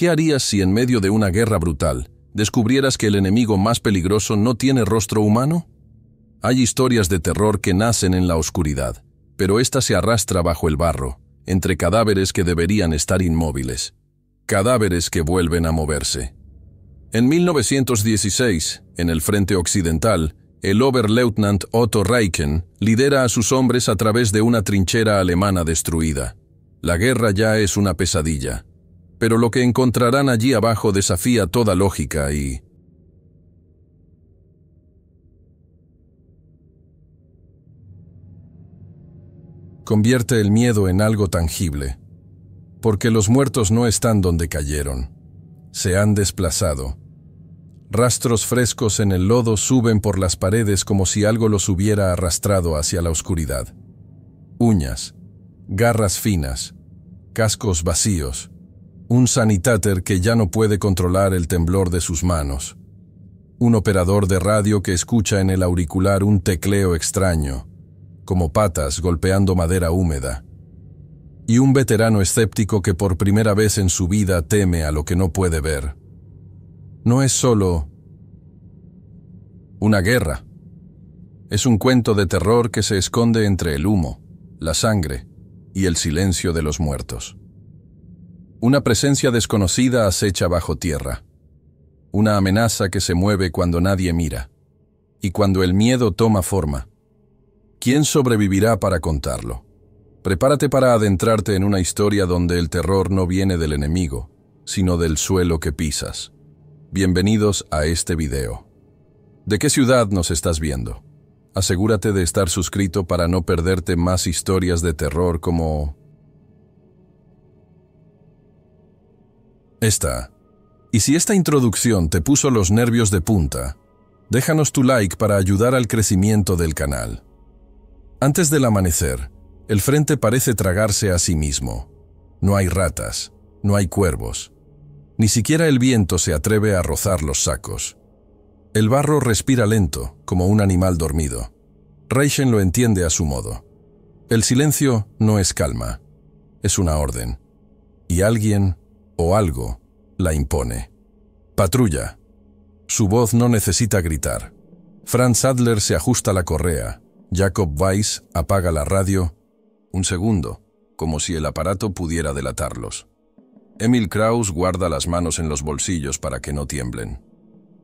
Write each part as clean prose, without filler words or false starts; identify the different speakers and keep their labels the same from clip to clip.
Speaker 1: ¿Qué harías si en medio de una guerra brutal descubrieras que el enemigo más peligroso no tiene rostro humano? Hay historias de terror que nacen en la oscuridad, pero ésta se arrastra bajo el barro, entre cadáveres que deberían estar inmóviles. Cadáveres que vuelven a moverse. En 1916, en el frente occidental, el Oberleutnant Otto Reichen lidera a sus hombres a través de una trinchera alemana destruida. La guerra ya es una pesadilla, pero lo que encontrarán allí abajo desafía toda lógica y... convierte el miedo en algo tangible, porque los muertos no están donde cayeron, se han desplazado. Rastros frescos en el lodo suben por las paredes como si algo los hubiera arrastrado hacia la oscuridad. Uñas, garras finas, cascos vacíos, un sanitäter que ya no puede controlar el temblor de sus manos, un operador de radio que escucha en el auricular un tecleo extraño, como patas golpeando madera húmeda, y un veterano escéptico que por primera vez en su vida teme a lo que no puede ver. No es solo una guerra. Es un cuento de terror que se esconde entre el humo, la sangre y el silencio de los muertos. Una presencia desconocida acecha bajo tierra. Una amenaza que se mueve cuando nadie mira. Y cuando el miedo toma forma. ¿Quién sobrevivirá para contarlo? Prepárate para adentrarte en una historia donde el terror no viene del enemigo, sino del suelo que pisas. Bienvenidos a este video. ¿De qué ciudad nos estás viendo? Asegúrate de estar suscrito para no perderte más historias de terror como esta. Y si esta introducción te puso los nervios de punta, déjanos tu like para ayudar al crecimiento del canal. Antes del amanecer, el frente parece tragarse a sí mismo. No hay ratas, no hay cuervos. Ni siquiera el viento se atreve a rozar los sacos. El barro respira lento, como un animal dormido. Reichen lo entiende a su modo. El silencio no es calma, es una orden. Y alguien, o algo, la impone. Patrulla. Su voz no necesita gritar. Franz Adler se ajusta la correa. Jacob Weiss apaga la radio. Un segundo, como si el aparato pudiera delatarlos. Emil Kraus guarda las manos en los bolsillos para que no tiemblen.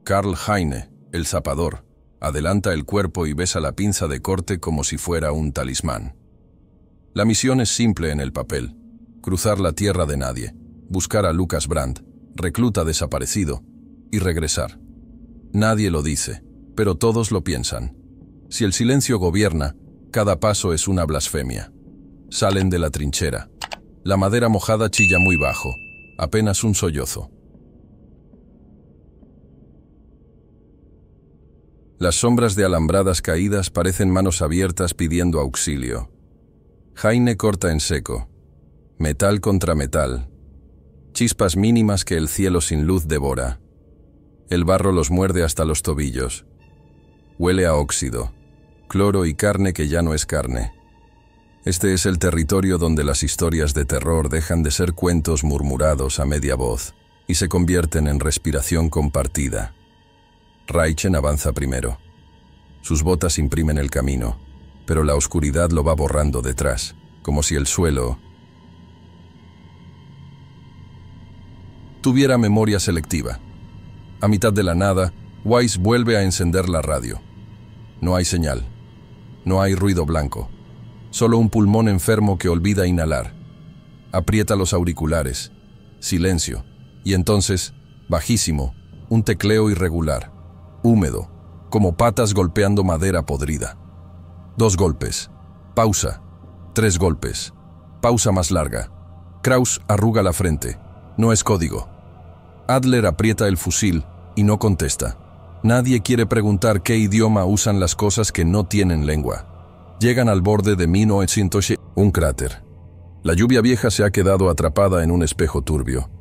Speaker 1: Karl Heine, el zapador, adelanta el cuerpo y besa la pinza de corte como si fuera un talismán. La misión es simple en el papel: cruzar la tierra de nadie, buscar a Lucas Brandt, recluta desaparecido, y regresar. Nadie lo dice, pero todos lo piensan. Si el silencio gobierna, cada paso es una blasfemia. Salen de la trinchera. La madera mojada chilla muy bajo, apenas un sollozo. Las sombras de alambradas caídas parecen manos abiertas pidiendo auxilio. Heine corta en seco. Metal contra metal. Chispas mínimas que el cielo sin luz devora. El barro los muerde hasta los tobillos. Huele a óxido, cloro y carne que ya no es carne. Este es el territorio donde las historias de terror dejan de ser cuentos murmurados a media voz y se convierten en respiración compartida. Reichen avanza primero. Sus botas imprimen el camino, pero la oscuridad lo va borrando detrás, como si el suelo tuviera memoria selectiva. A mitad de la nada, Weiss vuelve a encender la radio. No hay señal. No hay ruido blanco. Solo un pulmón enfermo que olvida inhalar. Aprieta los auriculares. Silencio. Y entonces, bajísimo, un tecleo irregular. Húmedo, como patas golpeando madera podrida. 2 golpes. Pausa. 3 golpes. Pausa más larga. Kraus arruga la frente. No es código. Adler aprieta el fusil y no contesta. Nadie quiere preguntar qué idioma usan las cosas que no tienen lengua. Llegan al borde de 1900, un cráter. La lluvia vieja se ha quedado atrapada en un espejo turbio.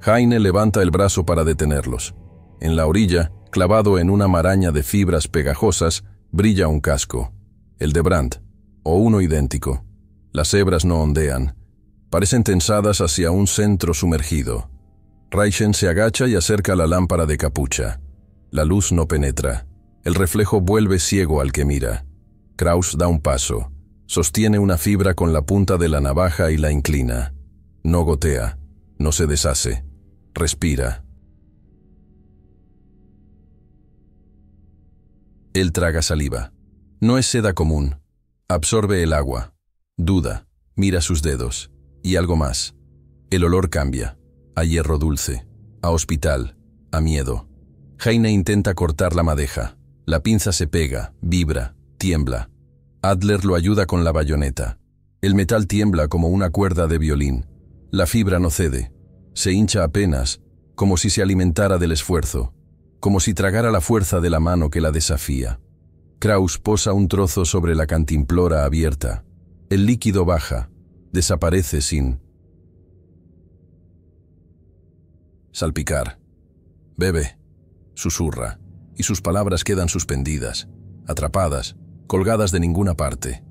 Speaker 1: Heine levanta el brazo para detenerlos. En la orilla, clavado en una maraña de fibras pegajosas, brilla un casco. El de Brandt, o uno idéntico. Las hebras no ondean. Parecen tensadas hacia un centro sumergido. Raichen se agacha y acerca la lámpara de capucha. La luz no penetra. El reflejo vuelve ciego al que mira. Kraus da un paso. Sostiene una fibra con la punta de la navaja y la inclina. No gotea. No se deshace. Respira. Él traga saliva. No es seda común. Absorbe el agua. Duda. Mira sus dedos. Y algo más. El olor cambia. A hierro dulce. A hospital. A miedo. Heine intenta cortar la madeja. La pinza se pega, vibra, tiembla. Adler lo ayuda con la bayoneta. El metal tiembla como una cuerda de violín. La fibra no cede. Se hincha apenas, como si se alimentara del esfuerzo, como si tragara la fuerza de la mano que la desafía. Kraus posa un trozo sobre la cantimplora abierta. El líquido baja, desaparece sin salpicar. Bebe, susurra, y sus palabras quedan suspendidas, atrapadas, colgadas de ninguna parte.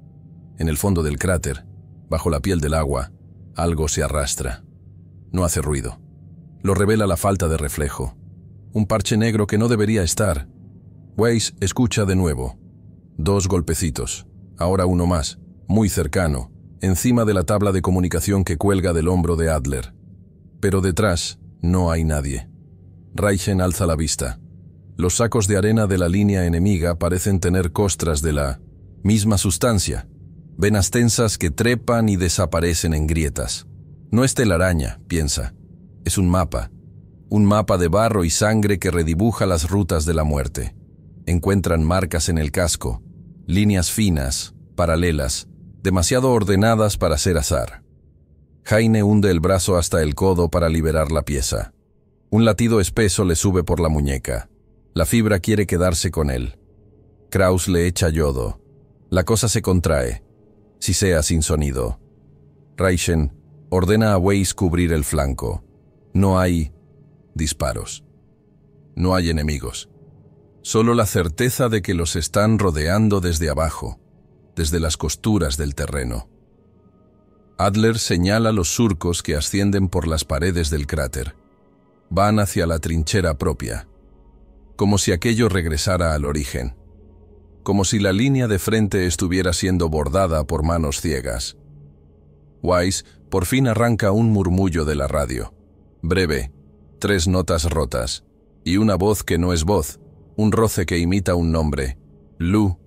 Speaker 1: En el fondo del cráter, bajo la piel del agua, algo se arrastra. No hace ruido. Lo revela la falta de reflejo. Un parche negro que no debería estar. Weiss escucha de nuevo. 2 golpecitos. Ahora uno más, muy cercano, encima de la tabla de comunicación que cuelga del hombro de Adler. Pero detrás no hay nadie. Raichen alza la vista. Los sacos de arena de la línea enemiga parecen tener costras de la misma sustancia. Venas tensas que trepan y desaparecen en grietas. No es telaraña, piensa. Es un mapa de barro y sangre que redibuja las rutas de la muerte. Encuentran marcas en el casco, líneas finas, paralelas, demasiado ordenadas para ser azar. Heine hunde el brazo hasta el codo para liberar la pieza. Un latido espeso le sube por la muñeca. La fibra quiere quedarse con él. Kraus le echa yodo. La cosa se contrae, sisea sin sonido. Raichen ordena a Weiss cubrir el flanco. No hay disparos. No hay enemigos. Solo la certeza de que los están rodeando desde abajo, desde las costuras del terreno. Adler señala los surcos que ascienden por las paredes del cráter. Van hacia la trinchera propia, como si aquello regresara al origen, como si la línea de frente estuviera siendo bordada por manos ciegas. Weiss por fin arranca un murmullo de la radio. Breve, 3 notas rotas, y una voz que no es voz, un roce que imita un nombre. Lu,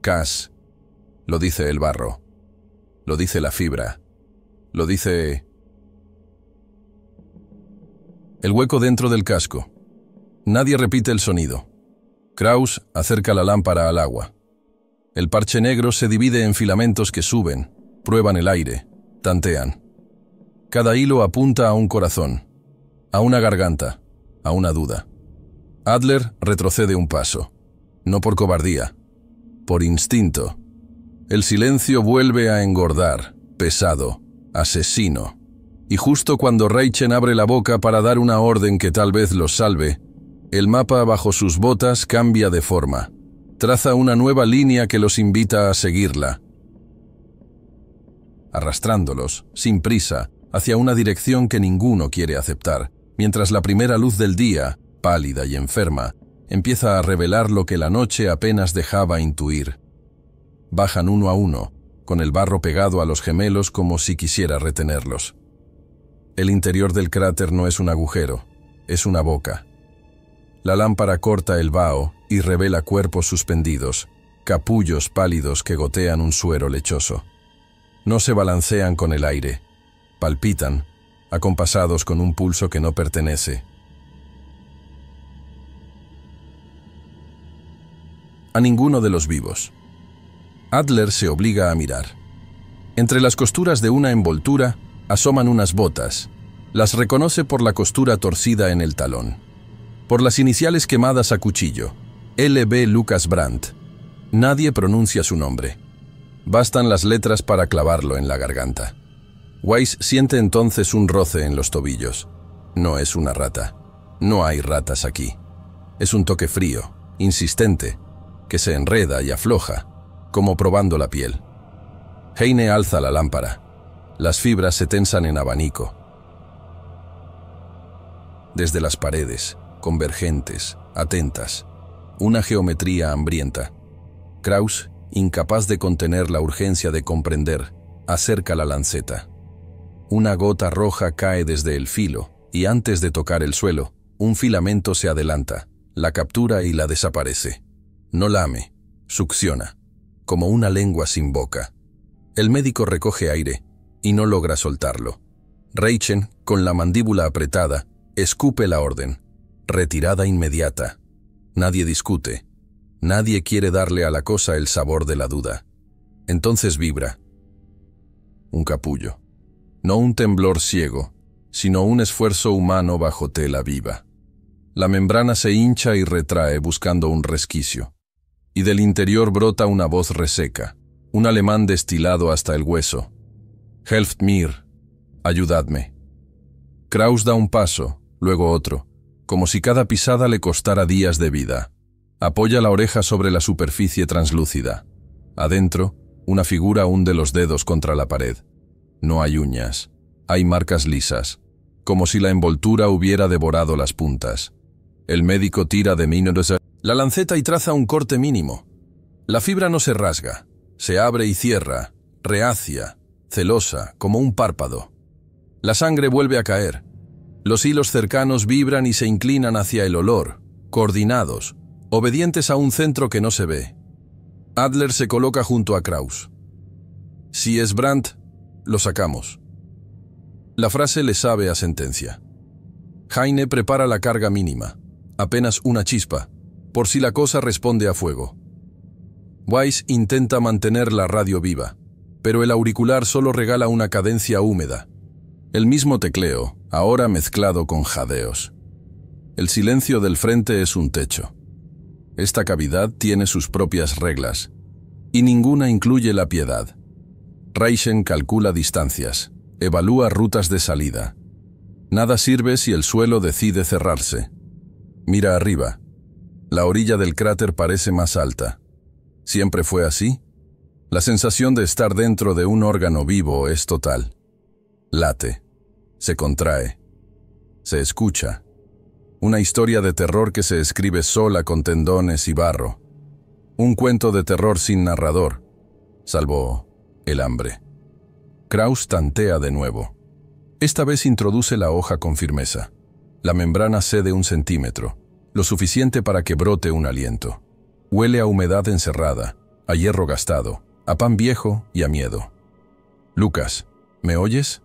Speaker 1: Cas. Lo dice el barro. Lo dice la fibra. Lo dice el hueco dentro del casco. Nadie repite el sonido. Kraus acerca la lámpara al agua. El parche negro se divide en filamentos que suben, prueban el aire, tantean. Cada hilo apunta a un corazón, a una garganta, a una duda. Adler retrocede un paso, no por cobardía, por instinto. El silencio vuelve a engordar, pesado, asesino. Y justo cuando Raichen abre la boca para dar una orden que tal vez los salve, el mapa bajo sus botas cambia de forma. Traza una nueva línea que los invita a seguirla, arrastrándolos, sin prisa, hacia una dirección que ninguno quiere aceptar, mientras la primera luz del día, pálida y enferma, empieza a revelar lo que la noche apenas dejaba intuir. Bajan uno a uno, con el barro pegado a los gemelos como si quisiera retenerlos. El interior del cráter no es un agujero, es una boca. La lámpara corta el vaho y revela cuerpos suspendidos, capullos pálidos que gotean un suero lechoso. No se balancean con el aire, palpitan, acompasados con un pulso que no pertenece. A ninguno de los vivos. Adler se obliga a mirar. Entre las costuras de una envoltura asoman unas botas. Las reconoce por la costura torcida en el talón. Por las iniciales quemadas a cuchillo. L.B. Lucas Brandt. Nadie pronuncia su nombre. Bastan las letras para clavarlo en la garganta. Weiss siente entonces un roce en los tobillos. No es una rata. No hay ratas aquí. Es un toque frío, insistente, que se enreda y afloja, como probando la piel. Heine alza la lámpara. Las fibras se tensan en abanico. desde las paredes, convergentes, atentas. Una geometría hambrienta. Kraus, incapaz de contener la urgencia de comprender, acerca la lanceta. Una gota roja cae desde el filo, y antes de tocar el suelo, un filamento se adelanta, la captura y la desaparece. No lame, succiona, como una lengua sin boca. El médico recoge aire, y no logra soltarlo. Reichen, con la mandíbula apretada, escupe la orden. Retirada inmediata. Nadie discute. Nadie quiere darle a la cosa el sabor de la duda. Entonces vibra. Un capullo. No un temblor ciego, sino un esfuerzo humano bajo tela viva. La membrana se hincha y retrae buscando un resquicio. Y del interior brota una voz reseca, un alemán destilado hasta el hueso. Helft mir, ayudadme. Kraus da un paso, luego otro, como si cada pisada le costara días de vida. Apoya la oreja sobre la superficie translúcida. Adentro, una figura hunde los dedos contra la pared. No hay uñas, hay marcas lisas, como si la envoltura hubiera devorado las puntas. El médico tira de la lanceta y traza un corte mínimo. La fibra no se rasga, se abre y cierra, reacia, celosa, como un párpado. La sangre vuelve a caer. Los hilos cercanos vibran y se inclinan hacia el olor, coordinados, obedientes a un centro que no se ve. Adler se coloca junto a Kraus. Si es Brandt, lo sacamos. La frase le sabe a sentencia. Heine prepara la carga mínima, apenas una chispa, por si la cosa responde a fuego. Weiss intenta mantener la radio viva, pero el auricular solo regala una cadencia húmeda. El mismo tecleo, ahora mezclado con jadeos. El silencio del frente es un techo. Esta cavidad tiene sus propias reglas, y ninguna incluye la piedad. Reichen calcula distancias, evalúa rutas de salida. Nada sirve si el suelo decide cerrarse. Mira arriba. La orilla del cráter parece más alta. ¿Siempre fue así? La sensación de estar dentro de un órgano vivo es total. Late, se contrae, se escucha. Una historia de terror que se escribe sola con tendones y barro. Un cuento de terror sin narrador, salvo el hambre. Kraus tantea de nuevo. Esta vez introduce la hoja con firmeza. La membrana cede 1 centímetro, lo suficiente para que brote un aliento. Huele a humedad encerrada, a hierro gastado, a pan viejo y a miedo. Lucas, ¿me oyes?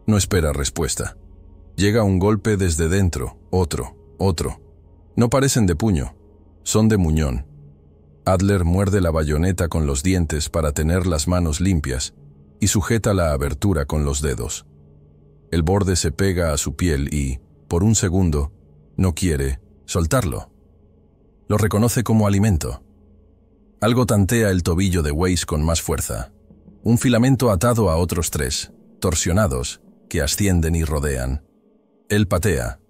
Speaker 1: No espera respuesta. Llega un golpe desde dentro, otro. No parecen de puño, son de muñón. Adler muerde la bayoneta con los dientes para tener las manos limpias y sujeta la abertura con los dedos. El borde se pega a su piel y, por un segundo, no quiere soltarlo. Lo reconoce como alimento. Algo tantea el tobillo de Weiss con más fuerza. Un filamento atado a otros 3, torsionados, que ascienden y rodean. Él patea.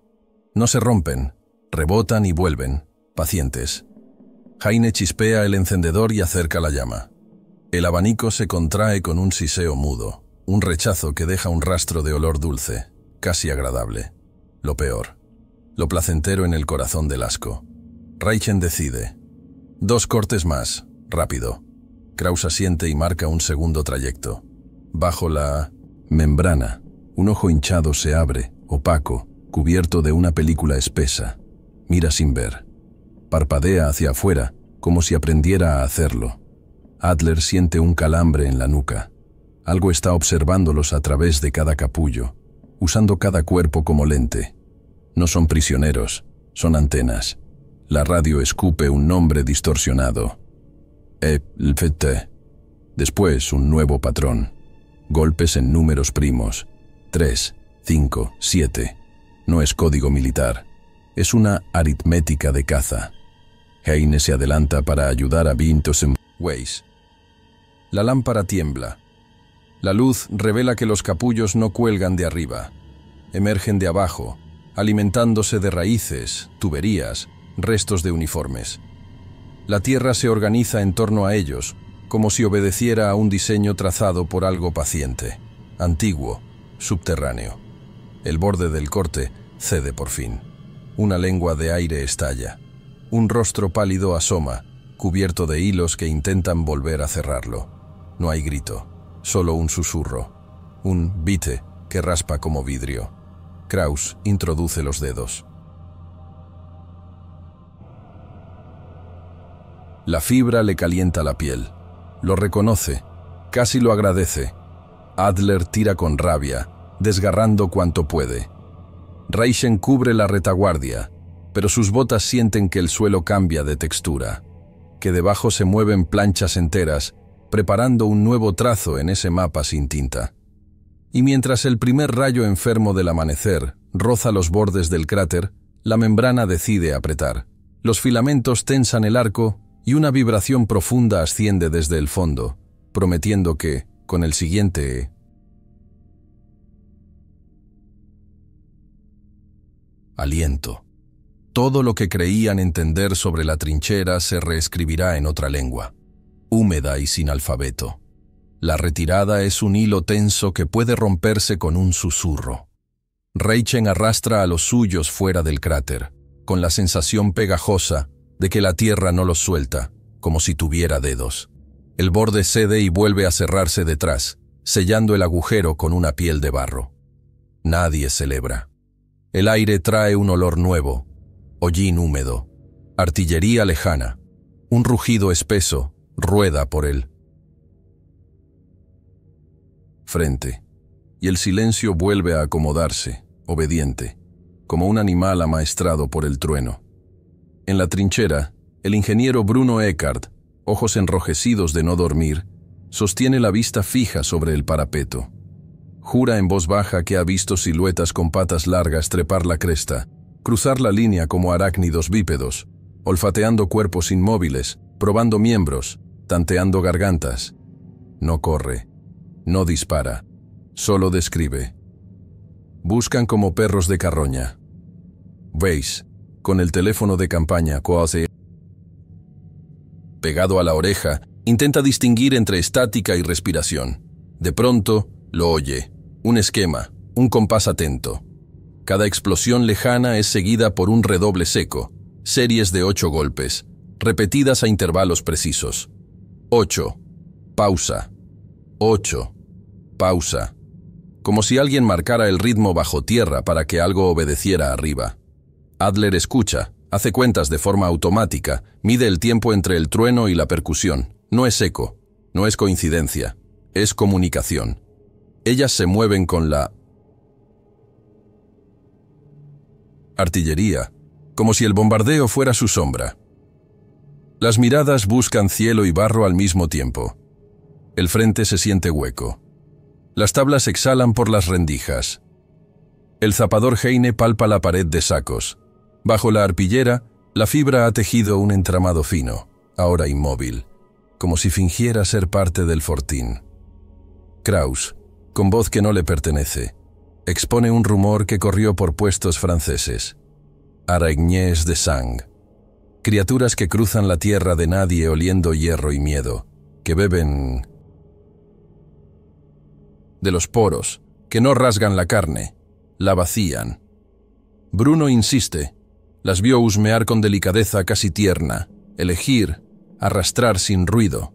Speaker 1: No se rompen, rebotan y vuelven, pacientes. Heine chispea el encendedor y acerca la llama. El abanico se contrae con un siseo mudo, un rechazo que deja un rastro de olor dulce, casi agradable. Lo peor, lo placentero en el corazón del asco. Reichen decide. 2 cortes más, rápido. Kraus asiente y marca un segundo trayecto. Bajo la membrana, un ojo hinchado se abre, opaco, cubierto de una película espesa. Mira sin ver. Parpadea hacia afuera, como si aprendiera a hacerlo. Adler siente un calambre en la nuca. Algo está observándolos a través de cada capullo, usando cada cuerpo como lente. No son prisioneros, son antenas. La radio escupe un nombre distorsionado. ELFT. Después un nuevo patrón. Golpes en números primos. 3, 5, 7. No es código militar. Es una aritmética de caza. Heine se adelanta para ayudar a Bintos en Weiss. La lámpara tiembla. La luz revela que los capullos no cuelgan de arriba. Emergen de abajo, alimentándose de raíces, tuberías, restos de uniformes. La tierra se organiza en torno a ellos, como si obedeciera a un diseño trazado por algo paciente, antiguo, subterráneo. El borde del corte Cede por fin. Una lengua de aire estalla. Un rostro pálido asoma, cubierto de hilos que intentan volver a cerrarlo. No hay grito, solo un susurro. Un «vite» que raspa como vidrio. Kraus introduce los dedos. La fibra le calienta la piel. Lo reconoce, casi lo agradece. Adler tira con rabia, desgarrando cuanto puede. Reichen cubre la retaguardia, pero sus botas sienten que el suelo cambia de textura, que debajo se mueven planchas enteras, preparando un nuevo trazo en ese mapa sin tinta. Y mientras el primer rayo enfermo del amanecer roza los bordes del cráter, la membrana decide apretar. Los filamentos tensan el arco y una vibración profunda asciende desde el fondo, prometiendo que, con el siguiente aliento, todo lo que creían entender sobre la trinchera se reescribirá en otra lengua, húmeda y sin alfabeto. La retirada es un hilo tenso que puede romperse con un susurro. Reichen arrastra a los suyos fuera del cráter, con la sensación pegajosa de que la tierra no los suelta, como si tuviera dedos. El borde cede y vuelve a cerrarse detrás, sellando el agujero con una piel de barro. Nadie celebra. El aire trae un olor nuevo, hollín húmedo, artillería lejana. Un rugido espeso rueda por él. Frente, y el silencio vuelve a acomodarse, obediente, como un animal amaestrado por el trueno. En la trinchera, el ingeniero Bruno Eckart, ojos enrojecidos de no dormir, sostiene la vista fija sobre el parapeto. Jura en voz baja que ha visto siluetas con patas largas trepar la cresta, cruzar la línea como arácnidos bípedos, olfateando cuerpos inmóviles, probando miembros, tanteando gargantas. No corre, no dispara, solo describe. Buscan como perros de carroña. Weiss, con el teléfono de campaña Coase pegado a la oreja, intenta distinguir entre estática y respiración. De pronto, lo oye. Un esquema, un compás atento. Cada explosión lejana es seguida por un redoble seco, series de 8 golpes, repetidas a intervalos precisos. 8. Pausa. 8. Pausa. Como si alguien marcara el ritmo bajo tierra para que algo obedeciera arriba. Adler escucha, hace cuentas de forma automática, mide el tiempo entre el trueno y la percusión. No es eco, no es coincidencia, es comunicación. Ellas se mueven con la artillería, como si el bombardeo fuera su sombra. Las miradas buscan cielo y barro al mismo tiempo. El frente se siente hueco. Las tablas exhalan por las rendijas. El zapador Heine palpa la pared de sacos. Bajo la arpillera, la fibra ha tejido un entramado fino, ahora inmóvil, como si fingiera ser parte del fortín. Kraus, con voz que no le pertenece, expone un rumor que corrió por puestos franceses. Araignées de sang. Criaturas que cruzan la tierra de nadie oliendo hierro y miedo, que beben de los poros, que no rasgan la carne, la vacían. Bruno insiste. Las vio husmear con delicadeza casi tierna, elegir, arrastrar sin ruido.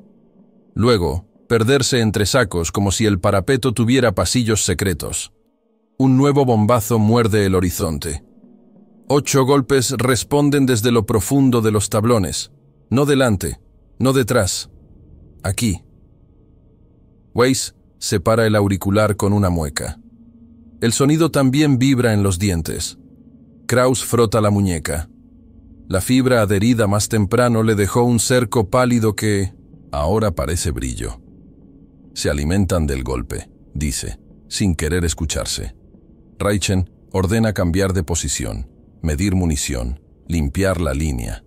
Speaker 1: Luego, perderse entre sacos como si el parapeto tuviera pasillos secretos. Un nuevo bombazo muerde el horizonte. 8 golpes responden desde lo profundo de los tablones. No delante, no detrás. Aquí. Weiss separa el auricular con una mueca. El sonido también vibra en los dientes. Kraus frota la muñeca. La fibra adherida más temprano le dejó un cerco pálido que ahora parece brillo. Se alimentan del golpe, dice, sin querer escucharse. Reichen ordena cambiar de posición, medir munición, limpiar la línea.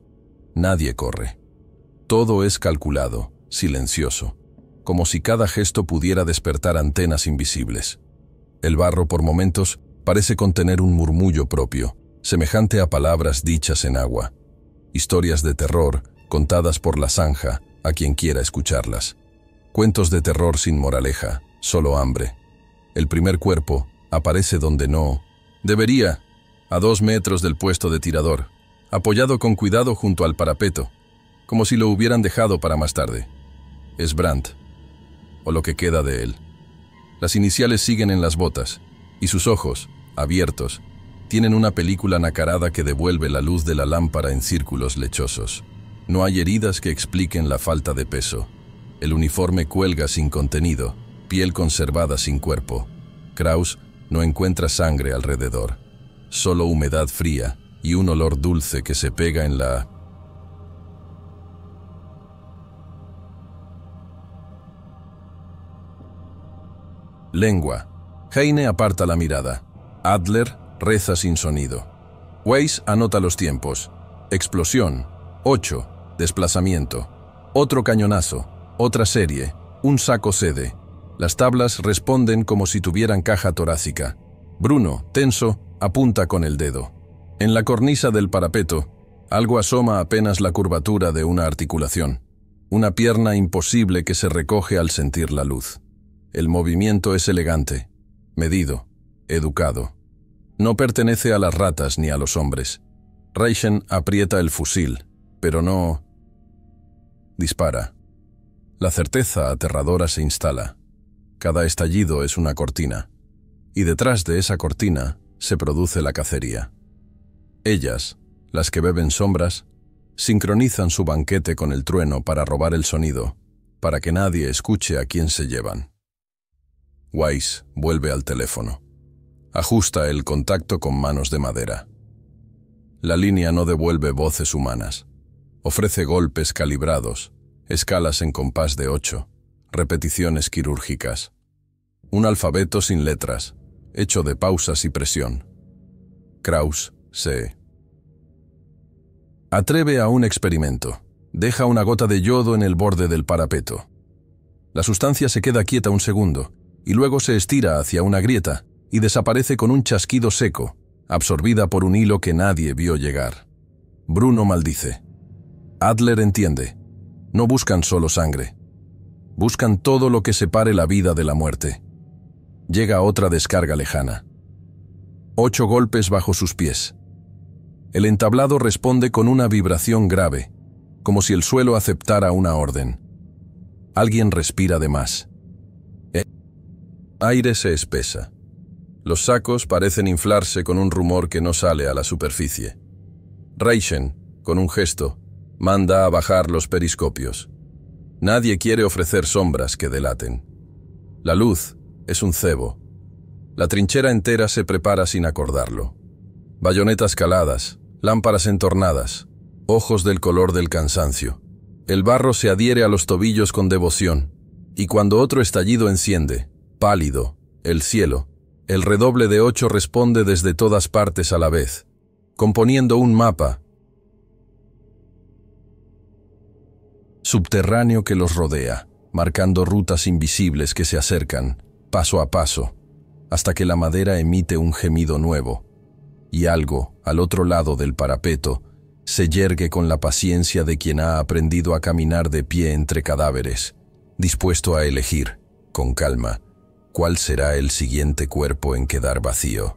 Speaker 1: Nadie corre. Todo es calculado, silencioso, como si cada gesto pudiera despertar antenas invisibles. El barro, por momentos, parece contener un murmullo propio, semejante a palabras dichas en agua. Historias de terror, contadas por la zanja, a quien quiera escucharlas. Cuentos de terror sin moraleja, solo hambre. El primer cuerpo aparece donde no debería a 2 metros del puesto de tirador, apoyado con cuidado junto al parapeto, como si lo hubieran dejado para más tarde. Es Brandt, o lo que queda de él. Las iniciales siguen en las botas, y sus ojos, abiertos, tienen una película nacarada que devuelve la luz de la lámpara en círculos lechosos. No hay heridas que expliquen la falta de peso. El uniforme cuelga sin contenido, piel conservada sin cuerpo. Kraus no encuentra sangre alrededor, solo humedad fría y un olor dulce que se pega en la... lengua. Heine aparta la mirada. Adler reza sin sonido. Weiss anota los tiempos. Explosión, 8. Desplazamiento. Otro cañonazo. Otra serie. Un saco cede. Las tablas responden como si tuvieran caja torácica. Bruno, tenso, apunta con el dedo. En la cornisa del parapeto, algo asoma apenas la curvatura de una articulación. Una pierna imposible que se recoge al sentir la luz. El movimiento es elegante, medido, educado. No pertenece a las ratas ni a los hombres. Reichen aprieta el fusil, pero no... dispara. La certeza aterradora se instala. Cada estallido es una cortina, y detrás de esa cortina se produce la cacería. Ellas, las que beben sombras, sincronizan su banquete con el trueno para robar el sonido, para que nadie escuche a quién se llevan. Weiss vuelve al teléfono. Ajusta el contacto con manos de madera. La línea no devuelve voces humanas. Ofrece golpes calibrados, escalas en compás de 8, repeticiones quirúrgicas. Un alfabeto sin letras, hecho de pausas y presión. Kraus se atreve a un experimento. Deja una gota de yodo en el borde del parapeto. La sustancia se queda quieta un segundo, y luego se estira hacia una grieta y desaparece con un chasquido seco, absorbida por un hilo que nadie vio llegar. Bruno maldice. Adler entiende. No buscan solo sangre. Buscan todo lo que separe la vida de la muerte. Llega otra descarga lejana. 8 golpes bajo sus pies. El entablado responde con una vibración grave, como si el suelo aceptara una orden. Alguien respira de más. El aire se espesa. Los sacos parecen inflarse con un rumor que no sale a la superficie. Reichen, con un gesto, manda a bajar los periscopios. Nadie quiere ofrecer sombras que delaten. La luz es un cebo. La trinchera entera se prepara sin acordarlo. Bayonetas caladas, lámparas entornadas, ojos del color del cansancio. El barro se adhiere a los tobillos con devoción, y cuando otro estallido enciende, pálido, el cielo, el redoble de 8 responde desde todas partes a la vez, componiendo un mapa subterráneo que los rodea, marcando rutas invisibles que se acercan, paso a paso, hasta que la madera emite un gemido nuevo, y algo, al otro lado del parapeto, se yergue con la paciencia de quien ha aprendido a caminar de pie entre cadáveres, dispuesto a elegir, con calma, cuál será el siguiente cuerpo en quedar vacío.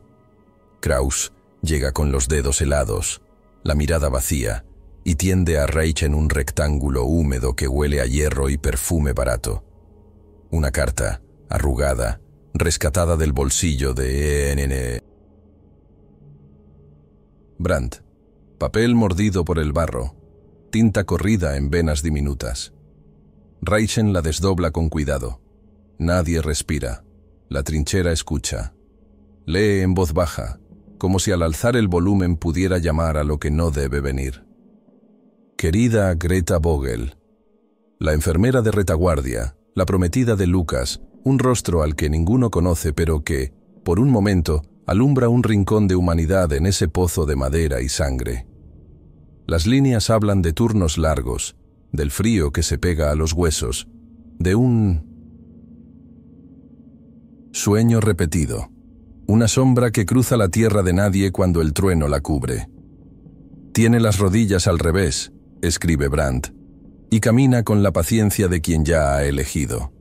Speaker 1: Kraus llega con los dedos helados, la mirada vacía, y tiende a Reichen un rectángulo húmedo que huele a hierro y perfume barato. Una carta, arrugada, rescatada del bolsillo de ENN. Brandt. Papel mordido por el barro. Tinta corrida en venas diminutas. Reichen la desdobla con cuidado. Nadie respira. La trinchera escucha. Lee en voz baja, como si al alzar el volumen pudiera llamar a lo que no debe venir. Querida Greta Vogel. La enfermera de retaguardia, la prometida de Lucas, un rostro al que ninguno conoce pero que, por un momento, alumbra un rincón de humanidad en ese pozo de madera y sangre. Las líneas hablan de turnos largos, del frío que se pega a los huesos, de un sueño repetido, una sombra que cruza la tierra de nadie cuando el trueno la cubre. Tiene las rodillas al revés, escribe Brandt, y camina con la paciencia de quien ya ha elegido.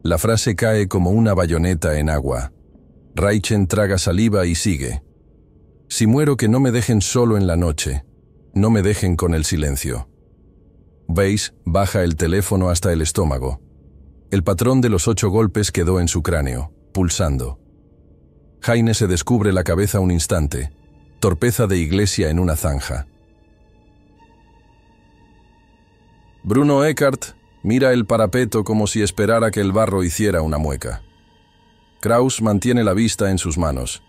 Speaker 1: La frase cae como una bayoneta en agua. Reichen traga saliva y sigue. Si muero, que no me dejen solo en la noche. No me dejen con el silencio. Weiss baja el teléfono hasta el estómago. El patrón de los 8 golpes quedó en su cráneo, pulsando. Heine se descubre la cabeza un instante. Torpeza de iglesia en una zanja. Bruno Eckart mira el parapeto como si esperara que el barro hiciera una mueca. Kraus mantiene la vista en sus manos,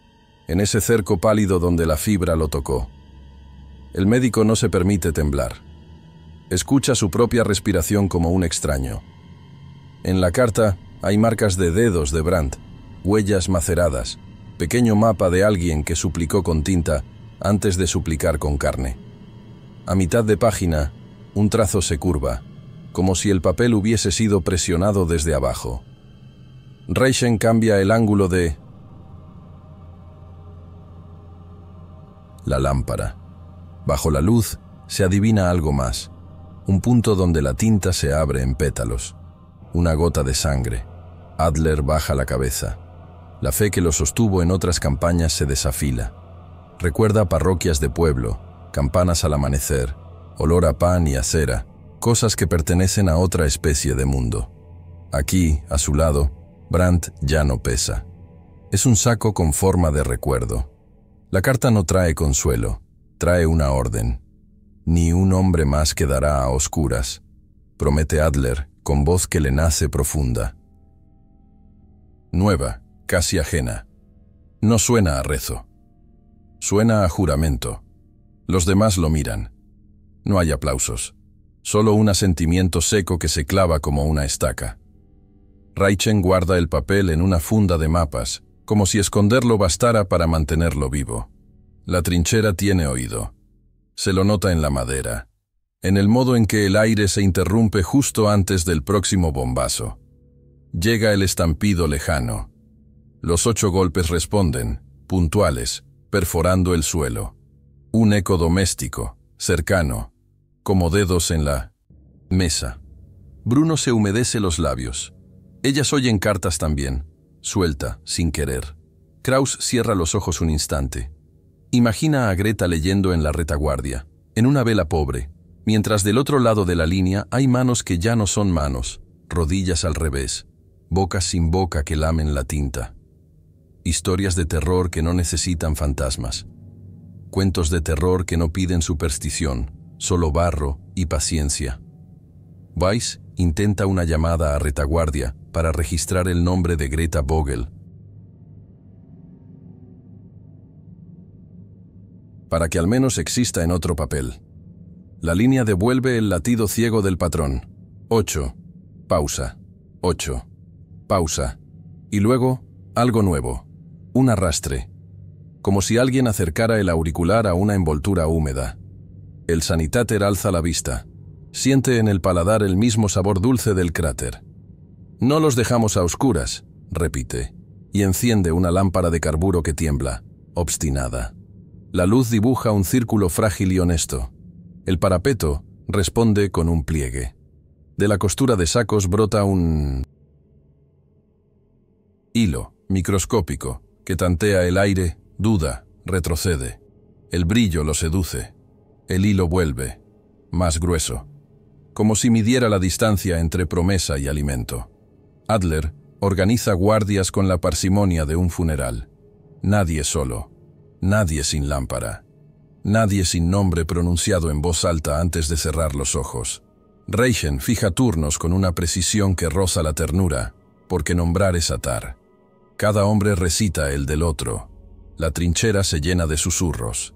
Speaker 1: en ese cerco pálido donde la fibra lo tocó. El médico no se permite temblar. Escucha su propia respiración como un extraño. En la carta hay marcas de dedos de Brandt, huellas maceradas, pequeño mapa de alguien que suplicó con tinta antes de suplicar con carne. A mitad de página, un trazo se curva, como si el papel hubiese sido presionado desde abajo. Reichen cambia el ángulo de la lámpara. Bajo la luz se adivina algo más, un punto donde la tinta se abre en pétalos, una gota de sangre. Adler baja la cabeza. La fe que lo sostuvo en otras campañas se desafila. Recuerda parroquias de pueblo, campanas al amanecer, olor a pan y a cera, cosas que pertenecen a otra especie de mundo. Aquí, a su lado, Brandt ya no pesa. Es un saco con forma de recuerdo. La carta no trae consuelo, trae una orden. Ni un hombre más quedará a oscuras, promete Adler con voz que le nace profunda. Nueva, casi ajena. No suena a rezo. Suena a juramento. Los demás lo miran. No hay aplausos. Solo un asentimiento seco que se clava como una estaca. Reichen guarda el papel en una funda de mapas, como si esconderlo bastara para mantenerlo vivo. La trinchera tiene oído. Se lo nota en la madera, en el modo en que el aire se interrumpe justo antes del próximo bombazo. Llega el estampido lejano. Los 8 golpes responden, puntuales, perforando el suelo. Un eco doméstico, cercano, como dedos en la mesa. Bruno se humedece los labios. Ellas oyen cartas también, suelta, sin querer. Kraus cierra los ojos un instante. Imagina a Greta leyendo en la retaguardia, en una vela pobre, mientras del otro lado de la línea hay manos que ya no son manos, rodillas al revés, bocas sin boca que lamen la tinta. Historias de terror que no necesitan fantasmas. Cuentos de terror que no piden superstición, solo barro y paciencia. Weiss intenta una llamada a retaguardia para registrar el nombre de Greta Vogel, para que al menos exista en otro papel. La línea devuelve el latido ciego del patrón. 8. Pausa. 8. Pausa. Y luego, algo nuevo. Un arrastre. Como si alguien acercara el auricular a una envoltura húmeda. El sanitáter alza la vista. Siente en el paladar el mismo sabor dulce del cráter. No los dejamos a oscuras, repite, y enciende una lámpara de carburo que tiembla, obstinada. La luz dibuja un círculo frágil y honesto. El parapeto responde con un pliegue. De la costura de sacos brota un hilo microscópico que tantea el aire, duda, retrocede. El brillo lo seduce. El hilo vuelve, más grueso, como si midiera la distancia entre promesa y alimento. Adler organiza guardias con la parsimonia de un funeral. Nadie solo. Nadie sin lámpara. Nadie sin nombre pronunciado en voz alta antes de cerrar los ojos. Reichen fija turnos con una precisión que roza la ternura, porque nombrar es atar. Cada hombre recita el del otro. La trinchera se llena de susurros.